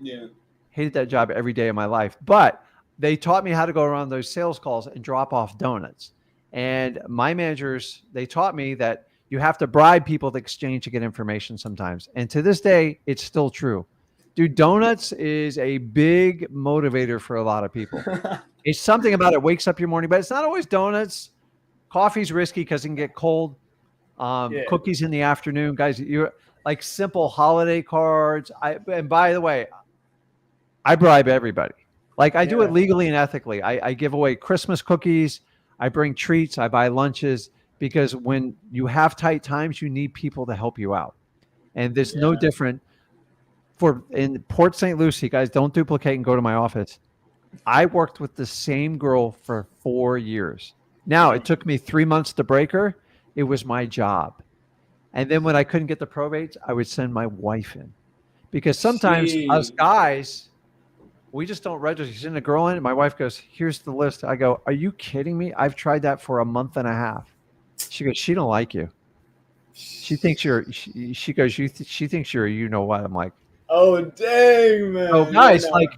Yeah. Hated that job every day of my life. But they taught me how to go around those sales calls and drop off donuts. And my managers, they taught me that you have to bribe people to exchange to get information sometimes. And to this day, it's still true. Dude, donuts is a big motivator for a lot of people. It's something about it wakes up your morning, but it's not always donuts. Coffee's risky because it can get cold. Cookies in the afternoon. Guys, you're like simple holiday cards. And by the way, I bribe everybody. Like I do it legally and ethically. I give away Christmas cookies. I bring treats. I buy lunches. Because when you have tight times, you need people to help you out. And there's no different in Port St. Lucie, guys, don't duplicate and go to my office. I worked with the same girl for 4 years. Now, it took me 3 months to break her. It was my job. And then when I couldn't get the probates, I would send my wife in. Because sometimes us guys, we just don't register. She's in a girl in it. My wife goes, here's the list. I go, are you kidding me? I've tried that for a month and a half. She goes, she don't like you. She thinks she goes, she thinks you're, you know what? I'm like, oh, dang, man. Oh, guys, like,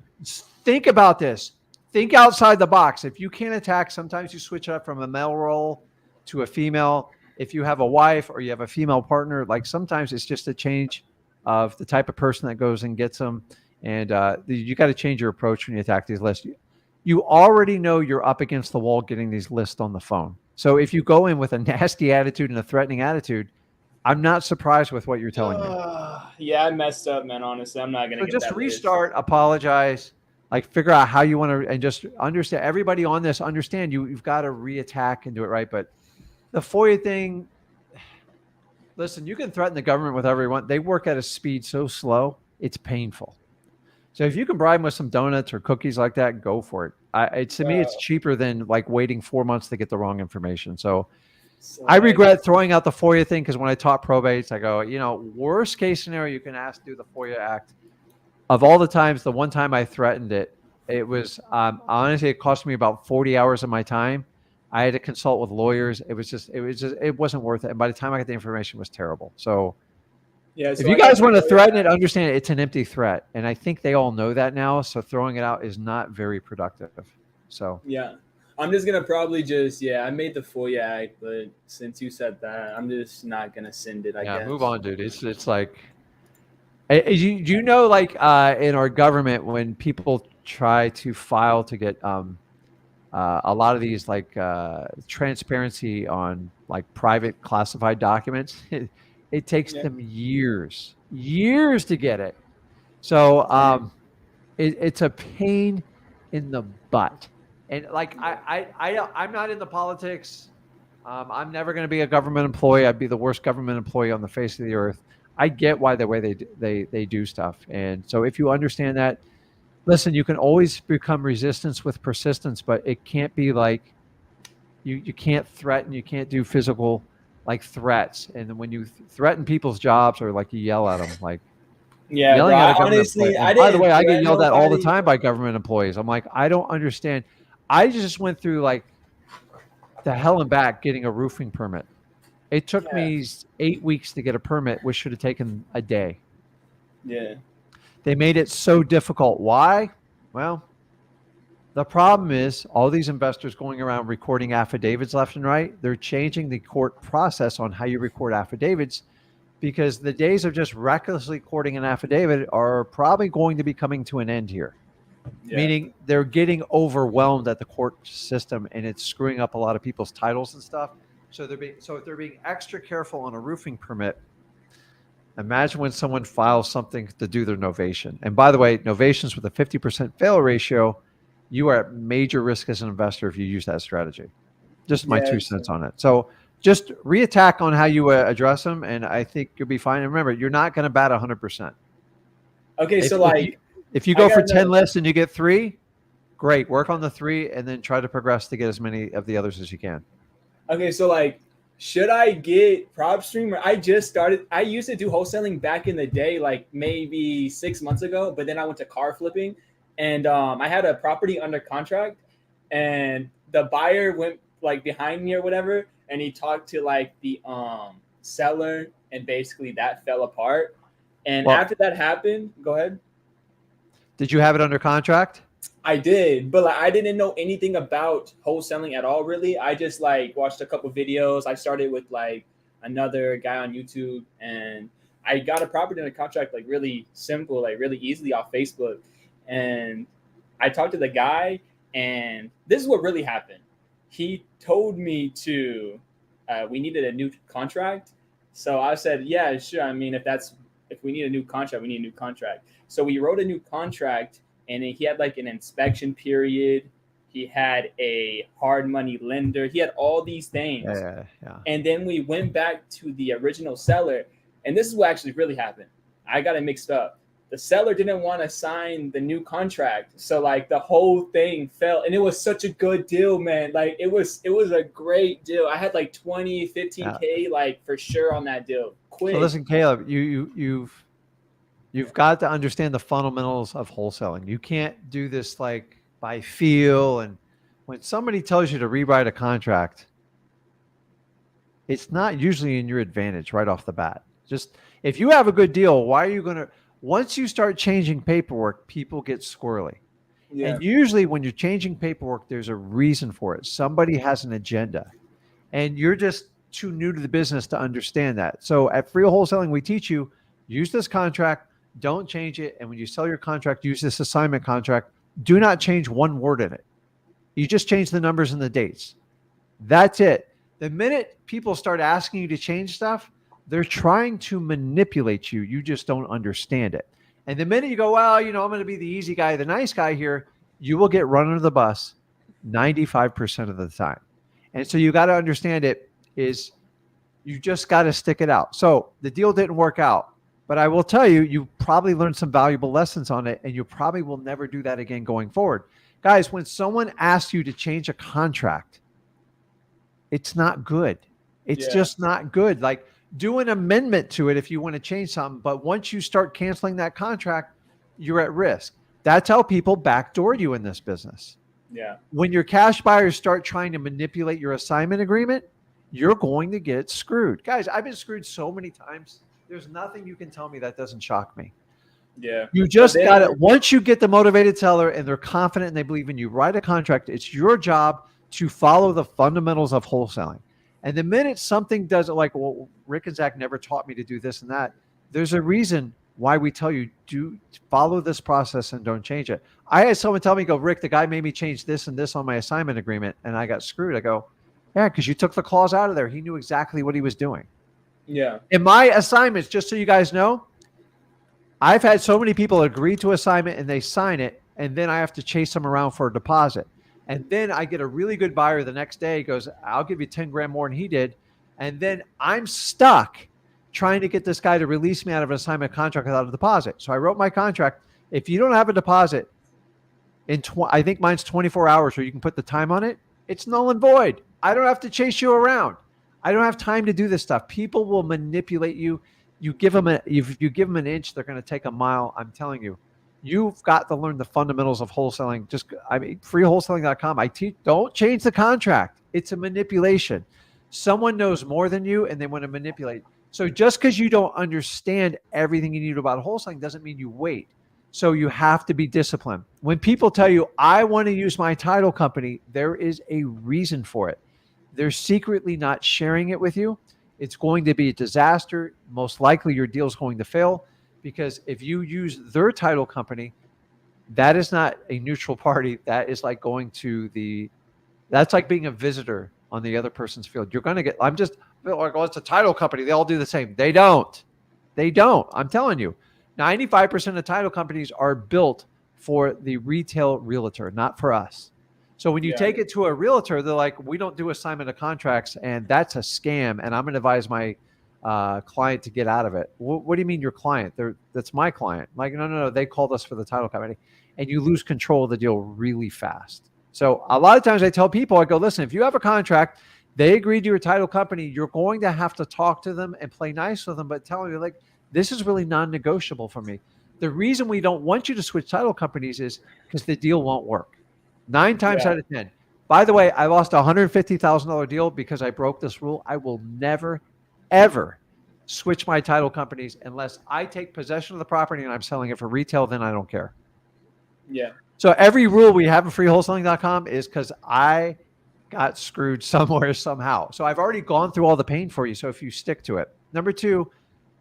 think about this. Think outside the box. If you can't attack, sometimes you switch up from a male role to a female. If you have a wife or you have a female partner, like sometimes it's just a change of the type of person that goes and gets them. And you got to change your approach when you attack these lists. You already know you're up against the wall getting these lists on the phone. So if you go in with a nasty attitude and a threatening attitude, I'm not surprised with what you're telling me. Yeah, I messed up, man. Honestly, I'm not going to get just that restart, apologize, like figure out how you want to, and just understand. Everybody on this, understand you've got to reattack and do it right. But the FOIA thing, listen, you can threaten the government with whatever you want. They work at a speed so slow, it's painful. So if you can bribe them with some donuts or cookies like that, go for it. To me, it's cheaper than like waiting 4 months to get the wrong information. So I regret throwing out the FOIA thing because when I taught probates, I go, worst case scenario, you can ask to do the FOIA Act. Of all the times, the one time I threatened it, it was honestly, it cost me about 40 hours of my time. I had to consult with lawyers. It wasn't worth it. And by the time I got the information, it was terrible. So if you guys want to threaten it, understand it's an empty threat. And I think they all know that now. So throwing it out is not very productive. So yeah. I'm just going to probably I made the FOIA Act, but since you said that, I'm just not going to send it, I guess. Move on, dude. It's like, you know, like in our government, when people try to file to get a lot of these like transparency on like private classified documents, it takes them years to get it. So it's a pain in the butt. And like I'm not in the politics. I'm never going to be a government employee. I'd be the worst government employee on the face of the earth. I get why the way they do stuff. And so if you understand that, listen, you can always become resistance with persistence, but it can't be like you can't threaten. You can't do physical like threats. And when you threaten people's jobs or like you yell at them, like yelling at a government employee. By the way, I get yelled at all the time by government employees. I'm like, I don't understand. I just went through like the hell and back getting a roofing permit. It took me 8 weeks to get a permit, which should have taken a day. Yeah. They made it so difficult. Why? Well, the problem is all these investors going around recording affidavits left and right. They're changing the court process on how you record affidavits because the days of just recklessly recording an affidavit are probably going to be coming to an end here. Yeah. Meaning they're getting overwhelmed at the court system and it's screwing up a lot of people's titles and stuff. So if they're being extra careful on a roofing permit, imagine when someone files something to do their novation. And by the way, novations with a 50% fail ratio, you are at major risk as an investor if you use that strategy. Just my 2 cents on it. So just reattack on how you address them, and I think you'll be fine. And remember, you're not going to bat 100%. Okay, so if you go for 10 lists and you get 3, great. Work on the 3 and then try to progress to get as many of the others as you can. Okay, so should I get PropStream? I just started. I used to do wholesaling back in the day, like maybe 6 months ago, but then I went to car flipping, and I had a property under contract, and the buyer went behind me or whatever, and he talked to the seller, and basically that fell apart. And after that happened, go ahead. Did you have it under contract? I did, but I didn't know anything about wholesaling at all, really. I just watched a couple videos. I started with another guy on YouTube, and I got a property under contract really simple, really easily off Facebook. And I talked to the guy, and this is what really happened. He told me to we needed a new contract. So I said, yeah, sure. I mean, if we need a new contract, we need a new contract. So we wrote a new contract, and he had an inspection period. He had a hard money lender. He had all these things. Yeah. And then we went back to the original seller. And this is what actually really happened. I got it mixed up. The seller didn't want to sign the new contract. So the whole thing fell. And it was such a good deal, man. It was a great deal. I had 20, 15K for sure on that deal. Quick. So listen, Caleb, you've got to understand the fundamentals of wholesaling. You can't do this by feel. And when somebody tells you to rewrite a contract, it's not usually in your advantage right off the bat. Just if you have a good deal, why are you going to, once you start changing paperwork, people get squirrely. Yeah. And usually when you're changing paperwork, there's a reason for it. Somebody has an agenda, and you're just too new to the business to understand that. So at Free Wholesaling, we teach you, use this contract, don't change it. And when you sell your contract, use this assignment contract. Do not change one word in it. You just change the numbers and the dates. That's it. The minute people start asking you to change stuff, they're trying to manipulate you. You just don't understand it. And the minute you go, well, I'm going to be the easy guy, the nice guy here, you will get run under the bus 95% of the time. And so you got to understand it is you just got to stick it out. So the deal didn't work out, but I will tell you, you probably learned some valuable lessons on it, and you probably will never do that again going forward. Guys, when someone asks you to change a contract, it's not good. It's just not good. Do an amendment to it if you want to change something. But once you start canceling that contract, you're at risk. That's how people backdoor you in this business. Yeah. When your cash buyers start trying to manipulate your assignment agreement, you're going to get screwed. Guys, I've been screwed so many times. There's nothing you can tell me that doesn't shock me. Yeah. You just got it. Once you get the motivated seller and they're confident and they believe in you, write a contract. It's your job to follow the fundamentals of wholesaling. And the minute something doesn't well, Rick and Zach never taught me to do this and that. There's a reason why we tell you do follow this process and don't change it. I had someone tell me, go, Rick, the guy made me change this and this on my assignment agreement, and I got screwed. I go, yeah, because you took the clause out of there. He knew exactly what he was doing. Yeah. In my assignments, just so you guys know, I've had so many people agree to assignment and they sign it, and then I have to chase them around for a deposit. And then I get a really good buyer the next day. He goes, I'll give you 10 grand more than he did. And then I'm stuck trying to get this guy to release me out of an assignment contract without a deposit. So I wrote my contract. If you don't have a deposit I think mine's 24 hours where you can put the time on it, it's null and void. I don't have to chase you around. I don't have time to do this stuff. People will manipulate you. You give them if you give them an inch, they're going to take a mile. I'm telling you. You've got to learn the fundamentals of wholesaling. Freewholesaling.com. I teach, don't change the contract. It's a manipulation. Someone knows more than you and they want to manipulate. So just because you don't understand everything you need about wholesaling doesn't mean you wait. So you have to be disciplined. When people tell you, I want to use my title company, there is a reason for it. They're secretly not sharing it with you. It's going to be a disaster. Most likely your deal is going to fail, because if you use their title company, that is not a neutral party. That is like that's like being a visitor on the other person's field. You're going to get, I'm just like, oh, it's a title company. They all do the same. They don't. I'm telling you, 95% of title companies are built for the retail realtor, not for us. So when you take it to a realtor, they're like, we don't do assignment of contracts, and that's a scam. And I'm going to advise my client to get out of it. What do you mean your client? That's my client. Like, no. They called us for the title company, and you lose control of the deal really fast. So a lot of times I tell people, I go, listen, if you have a contract, they agreed to your title company, you're going to have to talk to them and play nice with them, but tell them, like, this is really non-negotiable for me. The reason we don't want you to switch title companies is because the deal won't work. 9 times out of 10. By the way, I lost a $150,000 deal because I broke this rule. I will never, ever switch my title companies unless I take possession of the property and I'm selling it for retail. Then I don't care. Yeah. So every rule we have in freewholesaling.com is because I got screwed somewhere, somehow. So I've already gone through all the pain for you. So if you stick to it. Number 2,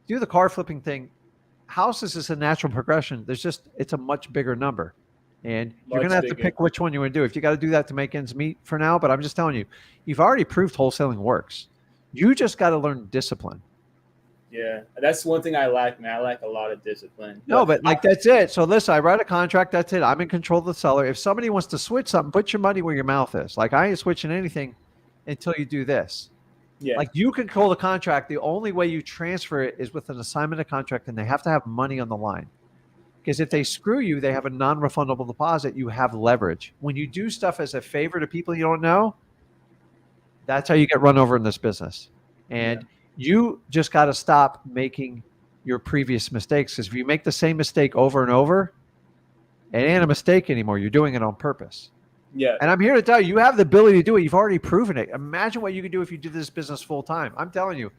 do the car flipping thing. Houses is a natural progression. It's a much bigger number. And you're going to have to pick which one you want to do. If you got to do that to make ends meet for now, but I'm just telling you, you've already proved wholesaling works. You just got to learn discipline. Yeah, that's one thing I lack, man. I lack a lot of discipline. No, but like, that's it. So listen, I write a contract. That's it. I'm in control of the seller. If somebody wants to switch something, put your money where your mouth is. Like, I ain't switching anything until you do this. Yeah. Like, you control the contract. The only way you transfer it is with an assignment of contract, and they have to have money on the line. Because if they screw you, they have a non-refundable deposit. You have leverage. When you do stuff as a favor to people you don't know, that's how you get run over in this business. And you just got to stop making your previous mistakes. Because if you make the same mistake over and over, it ain't a mistake anymore. You're doing it on purpose. Yeah. And I'm here to tell you, you have the ability to do it. You've already proven it. Imagine what you could do if you did this business full time. I'm telling you,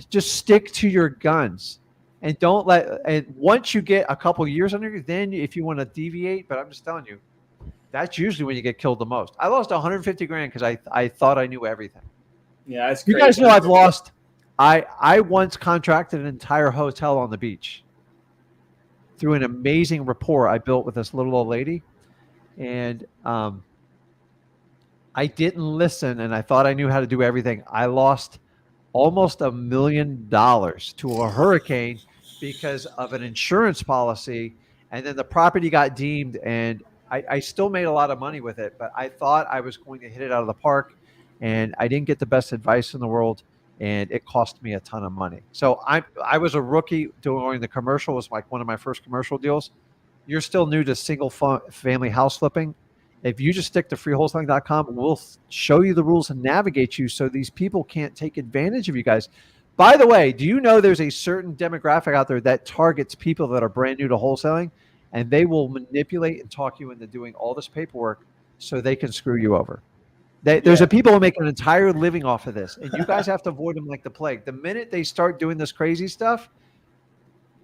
just stick to your guns. And don't and once you get a couple years under you, then if you want to deviate, but I'm just telling you, that's usually when you get killed the most. I lost 150 grand because I thought I knew everything. Yeah, that's crazy. You guys know I've lost. I once contracted an entire hotel on the beach through an amazing rapport I built with this little old lady. And I didn't listen, and I thought I knew how to do everything. I lost almost $1 million to a hurricane because of an insurance policy, and then the property got deemed, and I still made a lot of money with it, but I thought I was going to hit it out of the park, and I didn't get the best advice in the world, and it cost me a ton of money. So I was a rookie doing the commercial. It was like one of my first commercial deals. You're still new to single family house flipping. If you just stick to freewholesaling.com, we'll show you the rules and navigate you so these people can't take advantage of you guys. By the way, do you know there's a certain demographic out there that targets people that are brand new to wholesaling, and they will manipulate and talk you into doing all this paperwork so they can screw you over? There's a people who make an entire living off of this, and you guys have to avoid them like the plague. The minute they start doing this crazy stuff,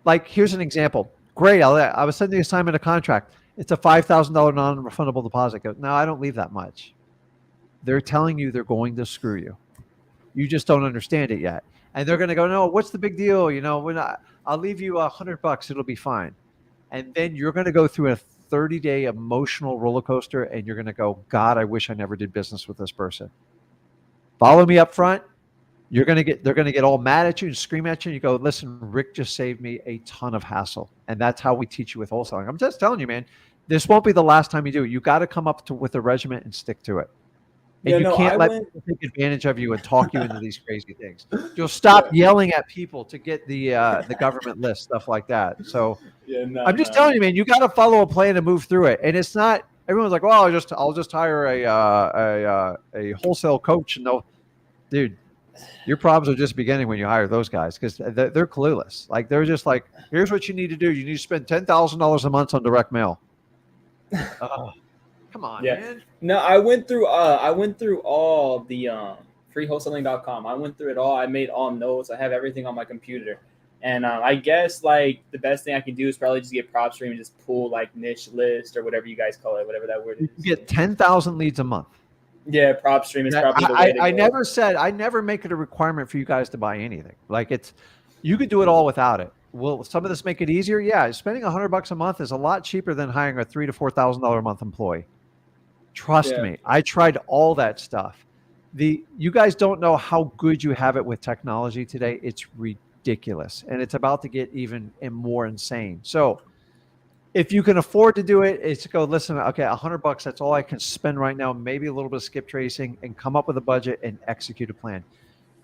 like, here's an example. Great, I was sending the assignment a contract. It's a $5,000 non-refundable deposit. No, I don't leave that much. They're telling you they're going to screw you. You just don't understand it yet. And they're going to go, no, what's the big deal? You know, I'll leave you $100. It'll be fine. And then you're going to go through a 30-day emotional roller coaster, and you're going to go, God, I wish I never did business with this person. Follow me up front. They're going to get all mad at you and scream at you. And you go, listen, Rick just saved me a ton of hassle. And that's how we teach you with wholesaling. I'm just telling you, man, this won't be the last time you do it. You got to come up with a regimen and stick to it. And you can't let people take advantage of you and talk you into these crazy things. You'll stop yelling at people to get the government list, stuff like that. So I'm just telling you, man, you got to follow a plan to move through it. And it's not, everyone's like, well, I'll just hire a wholesale coach. And dude, your problems are just beginning when you hire those guys, because they're clueless. Like, they're just like, here's what you need to do. You need to spend $10,000 a month on direct mail. Come on, man. No, I went through all the freewholesaling.com. I went through it all. I made all notes. I have everything on my computer. And I guess like the best thing I can do is probably just get PropStream and just pull like niche list or whatever you guys call it, whatever that word You is. can get 10,000 leads a month. Yeah, PropStream is probably the way to I go. never said, I never make it a requirement for you guys to buy anything. Like you could do it all without it. Will some of this make it easier? Yeah, spending $100 a month is a lot cheaper than hiring a $3,000 to $4,000 a month employee. Trust Yeah. me, I tried all that stuff. You guys don't know how good you have it with technology today. It's ridiculous, and it's about to get even more insane. So, if you can afford to do it, it's go listen. Okay, $100. That's all I can spend right now. Maybe a little bit of skip tracing, and come up with a budget and execute a plan.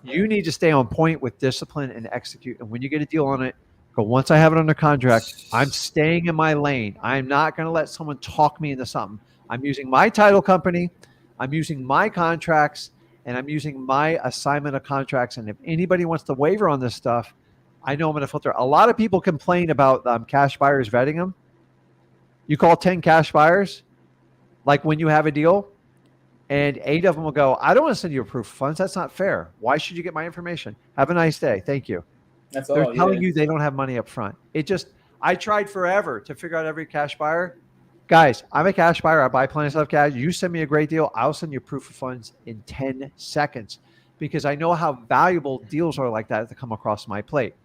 You need to stay on point with discipline and execute. And when you get a deal on it, go, once I have it under contract, I'm staying in my lane. I'm not going to let someone talk me into something. I'm using my title company. I'm using my contracts, and I'm using my assignment of contracts. And if anybody wants to waiver on this stuff, I know I'm going to filter. A lot of people complain about cash buyers vetting them. You call 10 cash buyers, like when you have a deal, and 8 of them will go, I don't want to send you a proof of funds. That's not fair. Why should you get my information? Have a nice day. Thank you. That's They're all. telling you they don't have money up front. I tried forever to figure out every cash buyer. Guys, I'm a cash buyer. I buy plenty of stuff cash. You send me a great deal, I'll send you proof of funds in 10 seconds because I know how valuable deals are like that to come across my plate.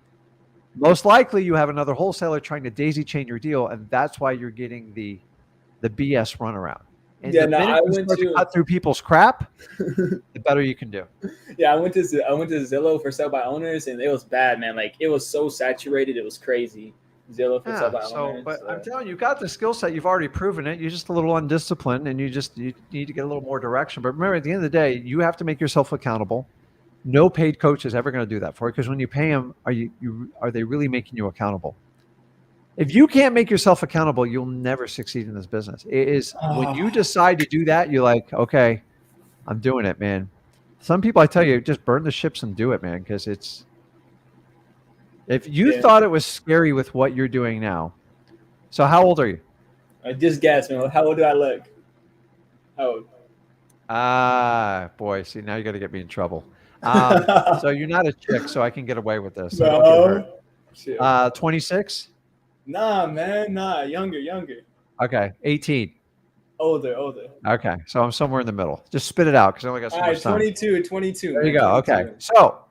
Most likely you have another wholesaler trying to daisy chain your deal, and that's why you're getting the BS runaround. And Yeah, the no, minute I you went start to to cut through people's crap, the better you can do. yeah, I went to Zillow for sell by owners, and it was bad, man. Like it was so saturated, it was crazy. Zillow for sell by owners. But I'm telling you, got the skill set. You've already proven it. You're just a little undisciplined, and you need to get a little more direction. But remember, at the end of the day, you have to make yourself accountable. No paid coach is ever going to do that for you because when you pay them, are they really making you accountable? If you can't make yourself accountable, you'll never succeed in this business. It is when you decide to do that, you're like, okay, I'm doing it, man. Some people, I tell you, just burn the ships and do it, man, because if you thought it was scary with what you're doing now. So how old are you? I just guessed, man. How old do I look? How old? Boy, see, now you got to get me in trouble. So you're not a chick, so I can get away with this. So No. don't get hurt. 26? Nah, man. Nah, younger. Okay, 18. Older. Okay, so I'm somewhere in the middle. Just spit it out because I only got so All much right, time. 22. There you go. 22. Okay, so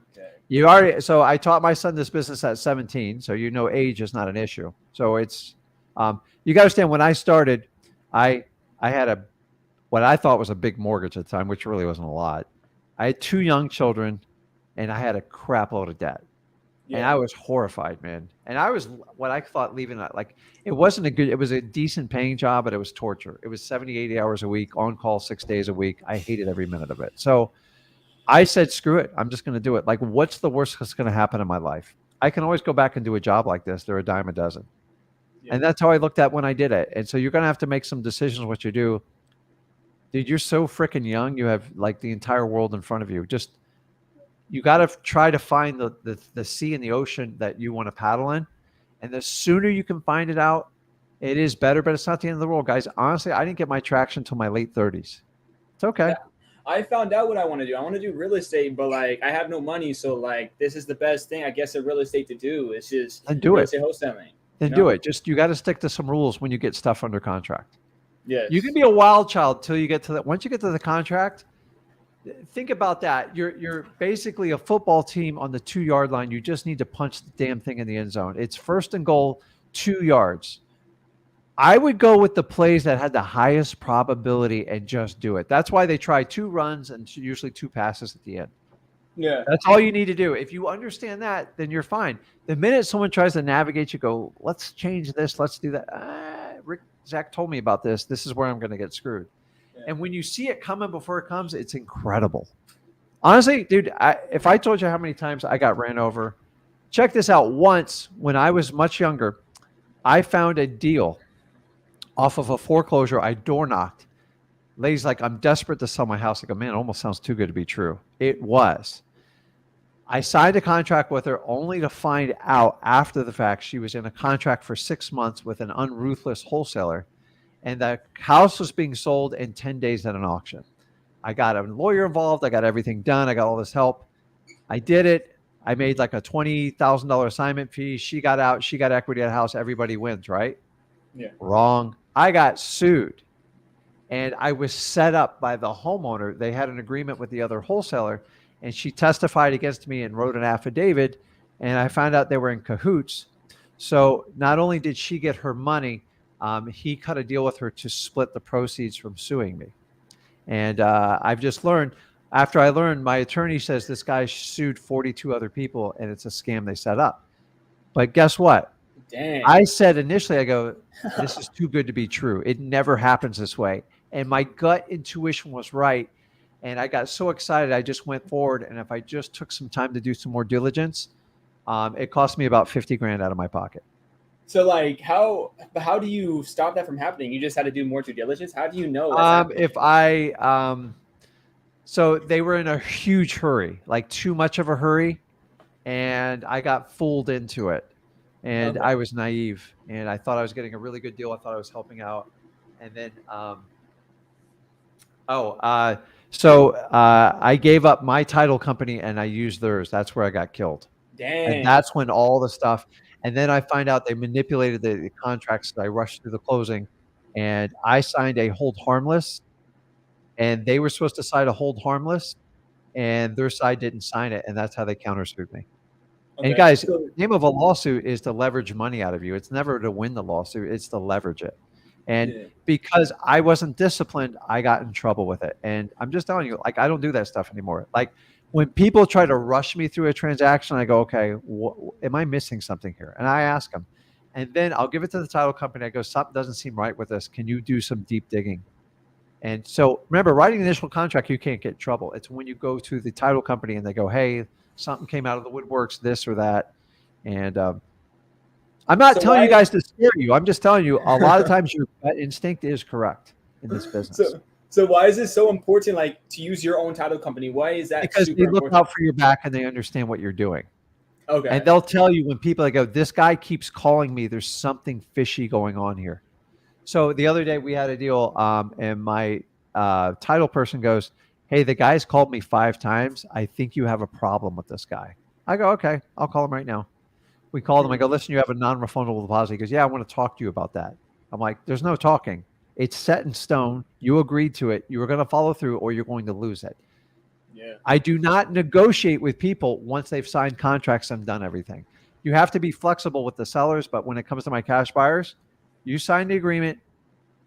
Okay. so I taught my son this business at 17. So age is not an issue. So it's you got to understand when I started, I had what I thought was a big mortgage at the time, which really wasn't a lot. I had 2 young children, and I had a crap load of debt. And I was horrified, man. And I was what I thought leaving that, like, it was a decent paying job, but it was torture. It was 70, 80 hours a week, on call 6 days a week. I hated every minute of it. So I said, screw it. I'm just going to do it. Like, what's the worst that's going to happen in my life? I can always go back and do a job like this. They're a dime a dozen. Yeah. And that's how I looked at when I did it. And so you're going to have to make some decisions what you do. Dude, you're so freaking young. You have like the entire world in front of you. You got to try to find the sea and the ocean that you want to paddle in. And the sooner you can find it out, it is better, but it's not the end of the world, guys. Honestly, I didn't get my traction until my late 30s. It's okay. Yeah, I found out what I want to do. I want to do real estate, but like I have no money. So like this is the best thing, I guess, in real estate to do. It's just do real it. estate wholesaling. Then do it. You got to stick to some rules when you get stuff under contract. Yes. You can be a wild child till you get to that. Once you get to the contract, think about that. You're basically a football team on the 2-yard line. You just need to punch the damn thing in the end zone. It's first and goal, 2 yards. I would go with the plays that had the highest probability and just do it. That's why they try 2 runs and usually 2 passes at the end. Yeah. That's all you need to do. If you understand that, then you're fine. The minute someone tries to navigate, you go, let's change this. Let's do that. Zach told me about this. This is where I'm going to get screwed. Yeah. And when you see it coming before it comes, it's incredible. Honestly, dude, if I told you how many times I got ran over, check this out. Once, when I was much younger, I found a deal off of a foreclosure. I door knocked. Lady's like, I'm desperate to sell my house. I go, man, it almost sounds too good to be true. It was. I signed a contract with her only to find out after the fact she was in a contract for 6 months with an unruthless wholesaler, and the house was being sold in 10 days at an auction. I got a lawyer involved. I got everything done. I got all this help. I did it. I made like a $20,000 assignment fee. She got out. She got equity at the house. Everybody wins, right? Yeah. Wrong. I got sued. And I was set up by the homeowner. They had an agreement with the other wholesaler, and she testified against me and wrote an affidavit. And I found out they were in cahoots. So not only did she get her money, he cut a deal with her to split the proceeds from suing me. And I've just learned, after I learned, my attorney says this guy sued 42 other people, and it's a scam they set up. But guess what? Dang. I said initially, I go, this is too good to be true. It never happens this way. And my gut intuition was right. And I got so excited, I just went forward. And if I just took some time to do some more diligence, it cost me about 50 grand out of my pocket. So like how do you stop that from happening? You just had to do more due diligence. How do you know? So they were in a huge hurry, like too much of a hurry. And I got fooled into it. And Okay. I was naive, and I thought I was getting a really good deal. I thought I was helping out. And then, I gave up my title company and I used theirs. That's where I got killed. Dang. And that's when all the stuff, and then I find out they manipulated the contracts. I rushed through the closing, and I signed a hold harmless, and they were supposed to sign a hold harmless, and their side didn't sign it, and that's how they countersued me. And Okay. guys, So- the name of a lawsuit is to leverage money out of you. It's never to win the lawsuit, it's to leverage it. And Yeah. because I wasn't disciplined, I got in trouble with it. And I'm just telling you, like, I don't do that stuff anymore. Like, when people try to rush me through a transaction, I go, okay, am I missing something here? And I ask them. And then I'll give it to the title company. I go, something doesn't seem right with this. Can you do some deep digging? And so remember, writing the initial contract, you can't get in trouble. It's when you go to the title company and they go, hey, something came out of the woodworks, this or that. And I'm not So telling you why- guys to scare you. I'm just telling you, a lot of times your gut instinct is correct in this business. So why is this so important? Like to use your own title company? Why is that? Because super they look important? out for your back and they understand what you're doing. Okay. And they'll tell you when people go, this guy keeps calling me, there's something fishy going on here. So the other day we had a deal, and my title person goes, hey, the guy's called me 5 times. I think you have a problem with this guy. I go, okay, I'll call him right now. We called him. I go, listen, you have a non-refundable deposit. He goes, yeah, I want to talk to you about that. I'm like, there's no talking. It's set in stone. You agreed to it. You were going to follow through or you're going to lose it. Yeah. I do not negotiate with people once they've signed contracts and done everything. You have to be flexible with the sellers, but when it comes to my cash buyers, you signed the agreement,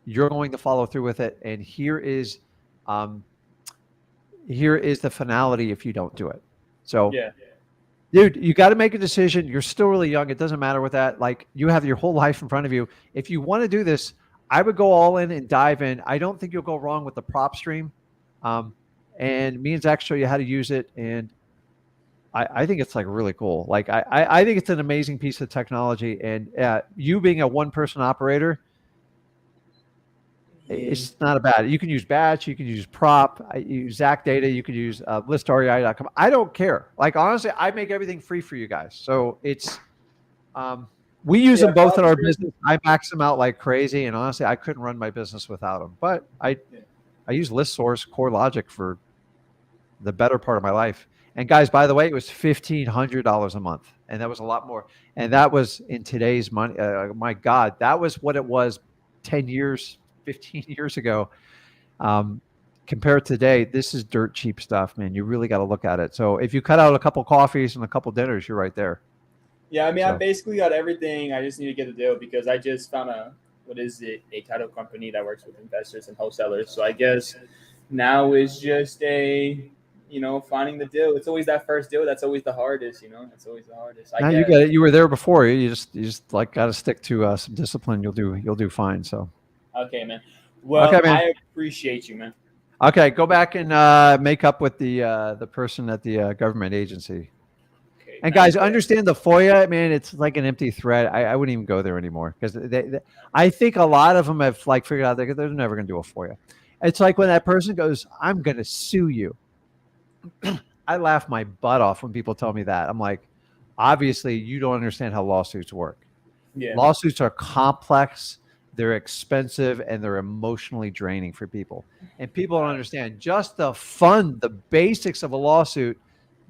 you're going to follow through with it. And here is the finality if you don't do it. So Yeah. dude, you got to make a decision. You're still really young. It doesn't matter with that. Like, you have your whole life in front of you. If you want to do this, I would go all in and dive in. I don't think you'll go wrong with the prop stream. And me and Zach show you how to use it. And I think it's like really cool. Like, I think it's an amazing piece of technology. And you being a one-person operator, it's not a bad. You can use batch, you can use prop, use Zach data, you can use listrei.com. I don't care. Like, honestly, I make everything free for you guys. So it's we use them both in our business. I max them out like crazy, and honestly, I couldn't run my business without them. But I use ListSource, CoreLogic for the better part of my life. And guys, by the way, it was $1,500 a month, and that was a lot more. And that was in today's money. My God, that was what it was 10 years. 15 years ago. Compared to today, this is dirt cheap stuff, man. You really got to look at it. So if you cut out a couple coffees and a couple dinners, you're right there. Yeah, I mean, So- I basically got everything. I just need to get the deal because I just found a title company that works with investors and wholesalers. So I guess now is just finding the deal. It's always that first deal. That's always the hardest, That's always the hardest. Now you got it. You were there before. You just like got to stick to some discipline. You'll do fine. So. Okay, man. Well, Okay, man. I appreciate you, man. Okay, go back and make up with the person at the government agency. Okay, And guys, understand the FOIA, man. It's like an empty thread. I wouldn't even go there anymore because I think a lot of them have like figured out they're never going to do a FOIA. It's like when that person goes, "I'm going to sue you." I laugh my butt off when people tell me that. I'm like, obviously, you don't understand how lawsuits work. Yeah. Lawsuits are complex. They're expensive and they're emotionally draining for people. And people don't understand just the basics of a lawsuit.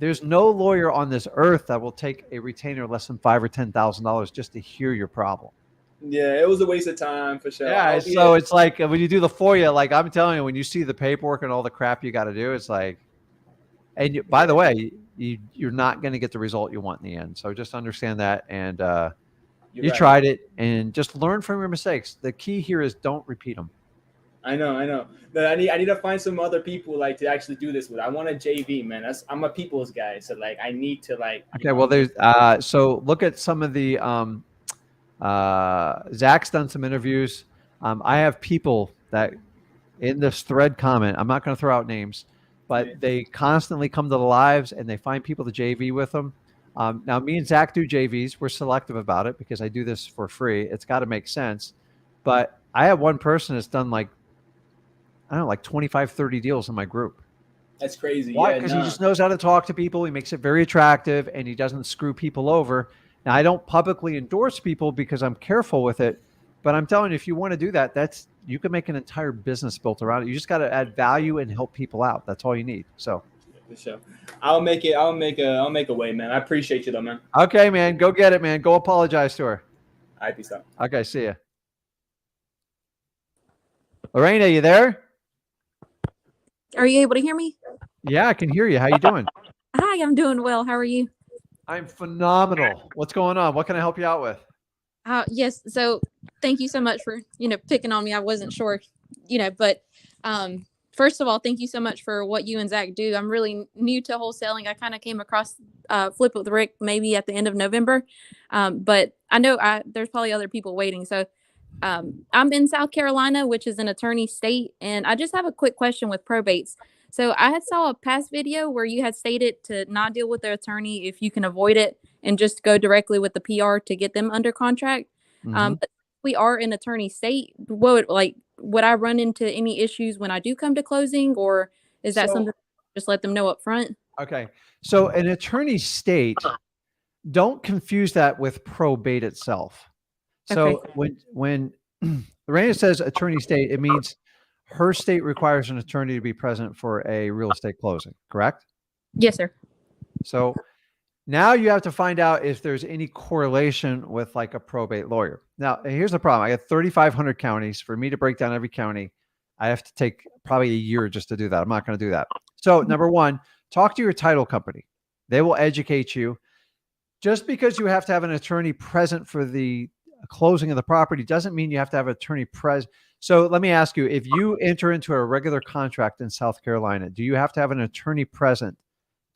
there's no lawyer on this earth that will take a retainer less than $5,000 or $10,000 just to hear your problem. Yeah, it was a waste of time for sure. Yeah, so it's like when you do the FOIA, like I'm telling you, when you see the paperwork and all the crap you got to do, it's like, and you, by the way, you're not going to get the result you want in the end. So just understand that, and you right. tried it, and just learn from your mistakes. The key here is don't repeat them. I know. But I need to find some other people like to actually do this with. I want a JV, man. I'm a people's guy, so like I need to like. Okay, well, there's so look at some of the Zach's done some interviews. I have people that in this thread comment, I'm not going to throw out names, but they constantly come to the lives and they find people to JV with them. Now, me and Zach do JVs. We're selective about it because I do this for free. It's got to make sense. But I have one person that's done like, I don't know, like 25, 30 deals in my group. That's crazy. Why? Because he just knows how to talk to people. He makes it very attractive and he doesn't screw people over. Now, I don't publicly endorse people because I'm careful with it, but I'm telling you, if you want to do that, you can make an entire business built around it. You just got to add value and help people out. That's all you need. So, for sure. I'll make a way, man. I appreciate you though, man. Okay, man. Go get it, man. Go apologize to her. All right, peace out. Okay, see ya. Lorena, you there? Are you able to hear me? Yeah, I can hear you. How you doing? Hi, I'm doing well. How are you? I'm phenomenal. What's going on? What can I help you out with? Yes. So thank you so much for, picking on me. I wasn't sure, but first of all, thank you so much for what you and Zach do. I'm really new to wholesaling. I kind of came across Flip with Rick maybe at the end of November. But I know there's probably other people waiting. So I'm in South Carolina, which is an attorney state. And I just have a quick question with probates. So I had saw a past video where you had stated to not deal with the attorney if you can avoid it and just go directly with the PR to get them under contract. But we are an attorney state. Would I run into any issues when I do come to closing, or is that something just let them know up front? Okay. So an attorney state, don't confuse that with probate itself. So Okay. when Lorena says attorney state, it means her state requires an attorney to be present for a real estate closing, correct? Yes, sir. So now you have to find out if there's any correlation with like a probate lawyer. Now, here's the problem. I got 3,500 counties. For me to break down every county, I have to take probably a year just to do that. I'm not going to do that. So number one, talk to your title company. They will educate you. Just because you have to have an attorney present for the closing of the property doesn't mean you have to have an attorney present. So let me ask you, if you enter into a regular contract in South Carolina, do you have to have an attorney present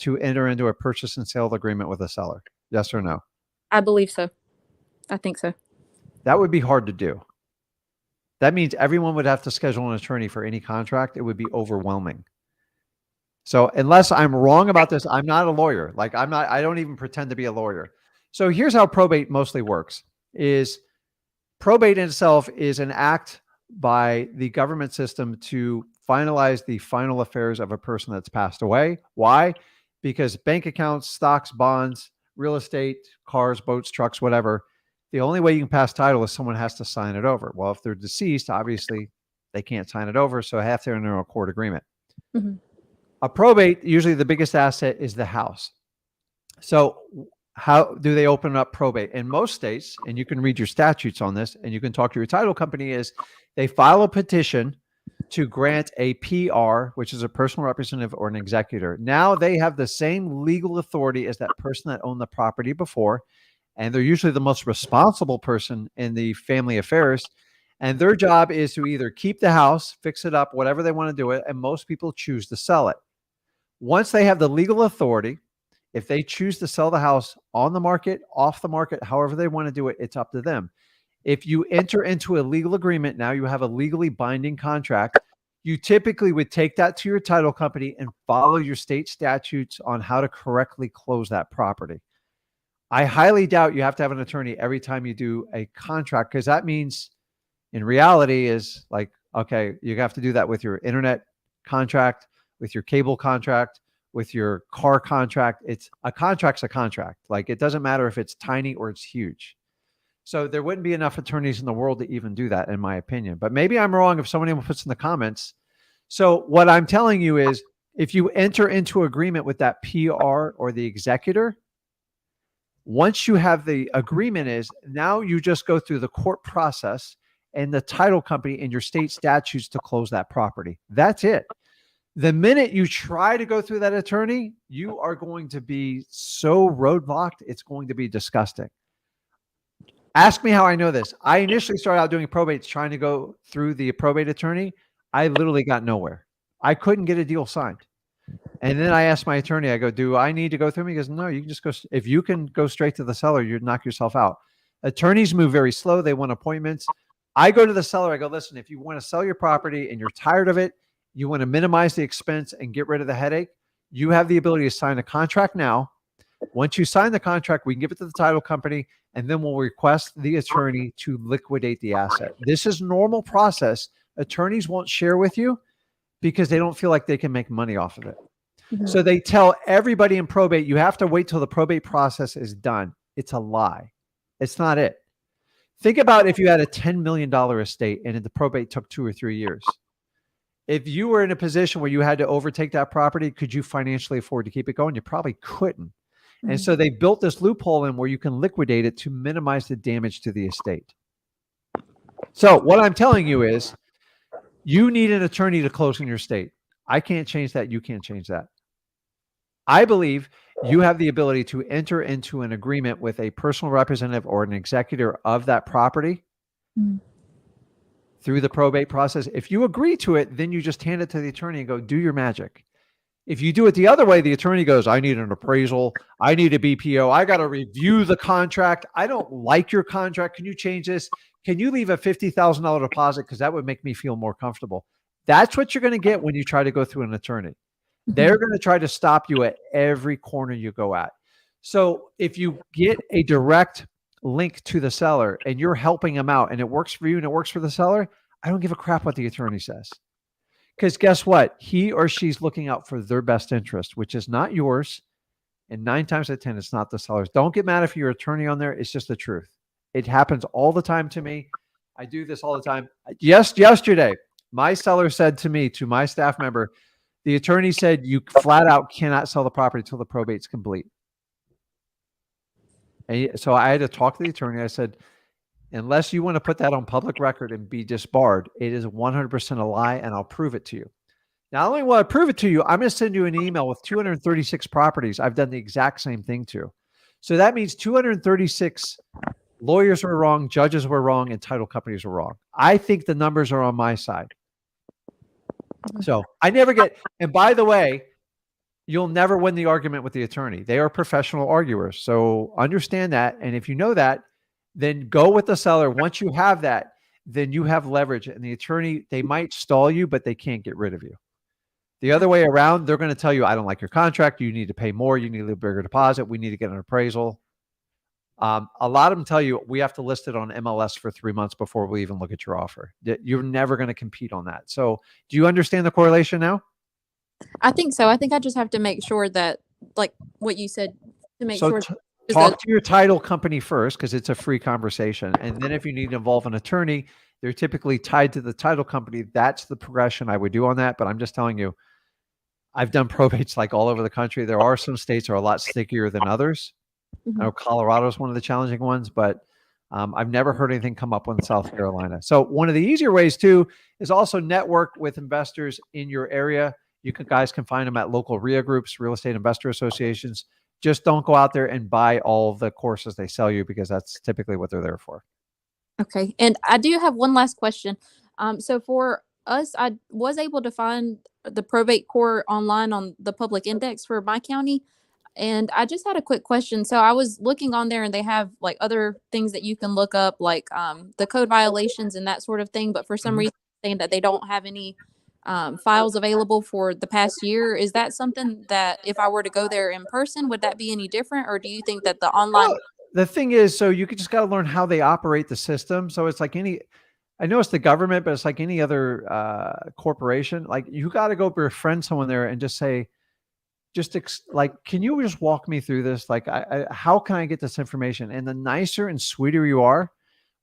to enter into a purchase and sale agreement with a seller? Yes or no? I believe so. I think so. That would be hard to do. That means everyone would have to schedule an attorney for any contract. It would be overwhelming. So unless I'm wrong about this, I'm not a lawyer. I don't even pretend to be a lawyer. So here's how probate mostly works is probate in itself is an act by the government system to finalize the final affairs of a person that's passed away. Why? Because bank accounts, stocks, bonds, real estate, cars, boats, trucks, whatever, the only way you can pass title is someone has to sign it over. Well, if they're deceased, obviously they can't sign it over, so I have to enter a court agreement. Mm-hmm. A probate, usually the biggest asset is the house. So how do they open up probate? In most states, and you can read your statutes on this, and you can talk to your title company, is they file a petition to grant a PR, which is a personal representative or an executor. Now they have the same legal authority as that person that owned the property before, and they're usually the most responsible person in the family affairs. And their job is to either keep the house, fix it up, whatever they want to do it, and most people choose to sell it. Once they have the legal authority, if they choose to sell the house on the market, off the market, however they want to do it, it's up to them. If you enter into a legal agreement, now you have a legally binding contract. You typically would take that to your title company and follow your state statutes on how to correctly close that property. I highly doubt you have to have an attorney every time you do a contract, because that means in reality is like, okay, you have to do that with your internet contract, with your cable contract, with your car contract. It's a contract's a contract. Like, it doesn't matter if it's tiny or it's huge. So there wouldn't be enough attorneys in the world to even do that, in my opinion. But maybe I'm wrong. If somebody puts in the comments. So what I'm telling you is, If you enter into agreement with that PR or the executor, once you have the agreement is now you just go through the court process and the title company and your state statutes to close that property. That's it. The minute you try to go through that attorney, you are going to be so roadblocked, it's going to be disgusting. Ask me how I know this. I initially started out doing probates trying to go through the probate attorney. I literally got nowhere. I couldn't get a deal signed. And then I asked my attorney, I go, do I need to go through him? He goes, no, you can just go. If you can go straight to the seller, you'd knock yourself out. Attorneys move very slow. They want appointments. I go to the seller. I go, listen, if you want to sell your property and you're tired of it, you want to minimize the expense and get rid of the headache, you have the ability to sign a contract now. Once you sign the contract, we can give it to the title company, and then we'll request the attorney to liquidate the asset. This is normal process. Attorneys won't share with you because they don't feel like they can make money off of it. Mm-hmm. So they tell everybody in probate, you have to wait till the probate process is done. It's a lie. It's not it. Think about if you had a $10 million estate and the probate took 2 or 3 years. If you were in a position where you had to overtake that property, could you financially afford to keep it going? You probably couldn't. Mm-hmm. And so they built this loophole in where you can liquidate it to minimize the damage to the estate. So what I'm telling you is you need an attorney to close in your estate. I can't change that. You can't change that. I believe you have the ability to enter into an agreement with a personal representative or an executor of that property through the probate process. If you agree to it, then you just hand it to the attorney and go, do your magic. If you do it the other way, the attorney goes, I need an appraisal. I need a BPO. I got to review the contract. I don't like your contract. Can you change this? Can you leave a $50,000 deposit? Because that would make me feel more comfortable. That's what you're going to get when you try to go through an attorney. They're going to try to stop you at every corner you go at. So if you get a direct link to the seller and you're helping them out and it works for you and it works for the seller, I don't give a crap what the attorney says. Because guess what? He or she's looking out for their best interest, which is not yours. And 9 times out of 10, it's not the seller's. Don't get mad if you're an attorney on there. It's just the truth. It happens all the time to me. I do this all the time. Yesterday, my seller said to me, to my staff member, the attorney said, you flat out cannot sell the property until the probate's complete. And so I had to talk to the attorney. I said, unless you want to put that on public record and be disbarred, it is 100% a lie, and I'll prove it to you. Not only will I prove it to you, I'm going to send you an email with 236 properties I've done the exact same thing to. So that means 236 lawyers were wrong, judges were wrong, and title companies were wrong. I think the numbers are on my side. So I never get, and by the way, you'll never win the argument with the attorney. They are professional arguers. So understand that. And if you know that, then go with the seller. Once you have that, then you have leverage. And the attorney, they might stall you, but they can't get rid of you. The other way around, they're going to tell you, I don't like your contract. You need to pay more. You need a bigger deposit. We need to get an appraisal. A lot of them tell you, we have to list it on MLS for 3 months before we even look at your offer. You're never going to compete on that. So do you understand the correlation now? I think so. I think I just have to make sure that, like what you said, to make sure. Talk to your title company first, because it's a free conversation. And then if you need to involve an attorney, they're typically tied to the title company. That's the progression I would do on that. But I'm just telling you, I've done probates like all over the country. There are some states that are a lot stickier than others. I know Colorado is one of the challenging ones, but I've never heard anything come up in South Carolina. So one of the easier ways too is also network with investors in your area. You guys can find them at local RIA groups, real estate investor associations. Just don't go out there and buy all the courses they sell you, because that's typically what they're there for. Okay. And I do have one last question. So for us, I was able to find the probate court online on the public index for my county. And I just had a quick question. So I was looking on there and they have like other things that you can look up, like the code violations and that sort of thing. But for some reason, saying that they don't have any files available for the past year. Is that something that if I were to go there in person, would that be any different? Or do you think that the online... Well, the thing is, so you just got to learn how they operate the system. So it's like I know it's the government, but it's like any other corporation. Like you got to go befriend someone there and just say, can you just walk me through this? Like, how can I get this information? And the nicer and sweeter you are,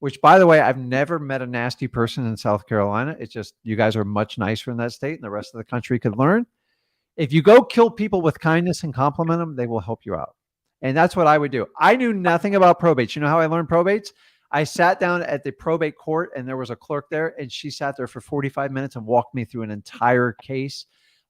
which by the way, I've never met a nasty person in South Carolina. It's just, you guys are much nicer in that state and the rest of the country could learn. If you go kill people with kindness and compliment them, they will help you out. And that's what I would do. I knew nothing about probates. You know how I learned probates? I sat down at the probate court and there was a clerk there, and she sat there for 45 minutes and walked me through an entire case,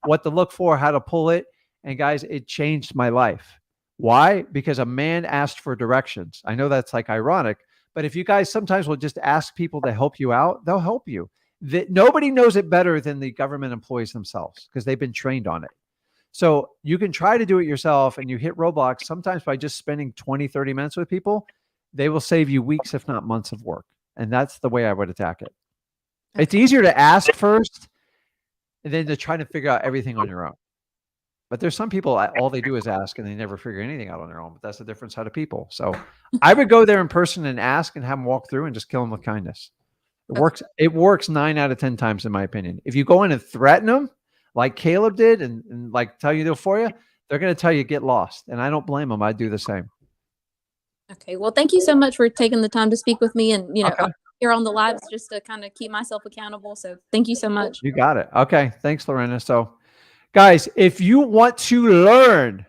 what to look for, how to pull it. And guys, it changed my life. Why? Because a man asked for directions. I know that's like ironic, but if you guys sometimes will just ask people to help you out, they'll help you. Nobody knows it better than the government employees themselves because they've been trained on it. So you can try to do it yourself, and you hit roadblocks sometimes by just spending 20, 30 minutes with people. They will save you weeks, if not months of work. And that's the way I would attack it. It's easier to ask first and then to try to figure out everything on your own. But there's some people, all they do is ask and they never figure anything out on their own. But that's a different side of people. So I would go there in person and ask and have them walk through and just kill them with kindness. It works. It works 9 out of 10 times, in my opinion. If you go in and threaten them like Caleb did and like tell you they'll for you, they're going to tell you get lost. And I don't blame them. I'd do the same. Okay. Well, thank you so much for taking the time to speak with me, and Okay. here on the lives just to kind of keep myself accountable. So thank you so much. You got it. Okay. Thanks, Lorena. So guys, if you want to learn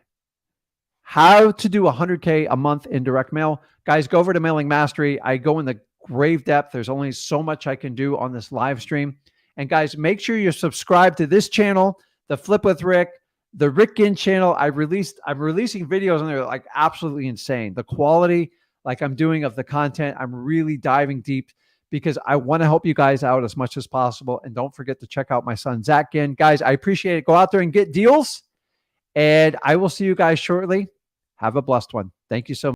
how to do 100K a month in direct mail, guys, go over to Mailing Mastery. I go in the grave depth. There's only so much I can do on this live stream. And guys, make sure you subscribe to this channel, the Flip with Rick, the Rick Ginn channel. I'm releasing videos on there like absolutely insane. The quality like I'm doing of the content, I'm really diving deep because I want to help you guys out as much as possible. And don't forget to check out my son, Zach Ginn. Guys, I appreciate it. Go out there and get deals. And I will see you guys shortly. Have a blessed one. Thank you so much.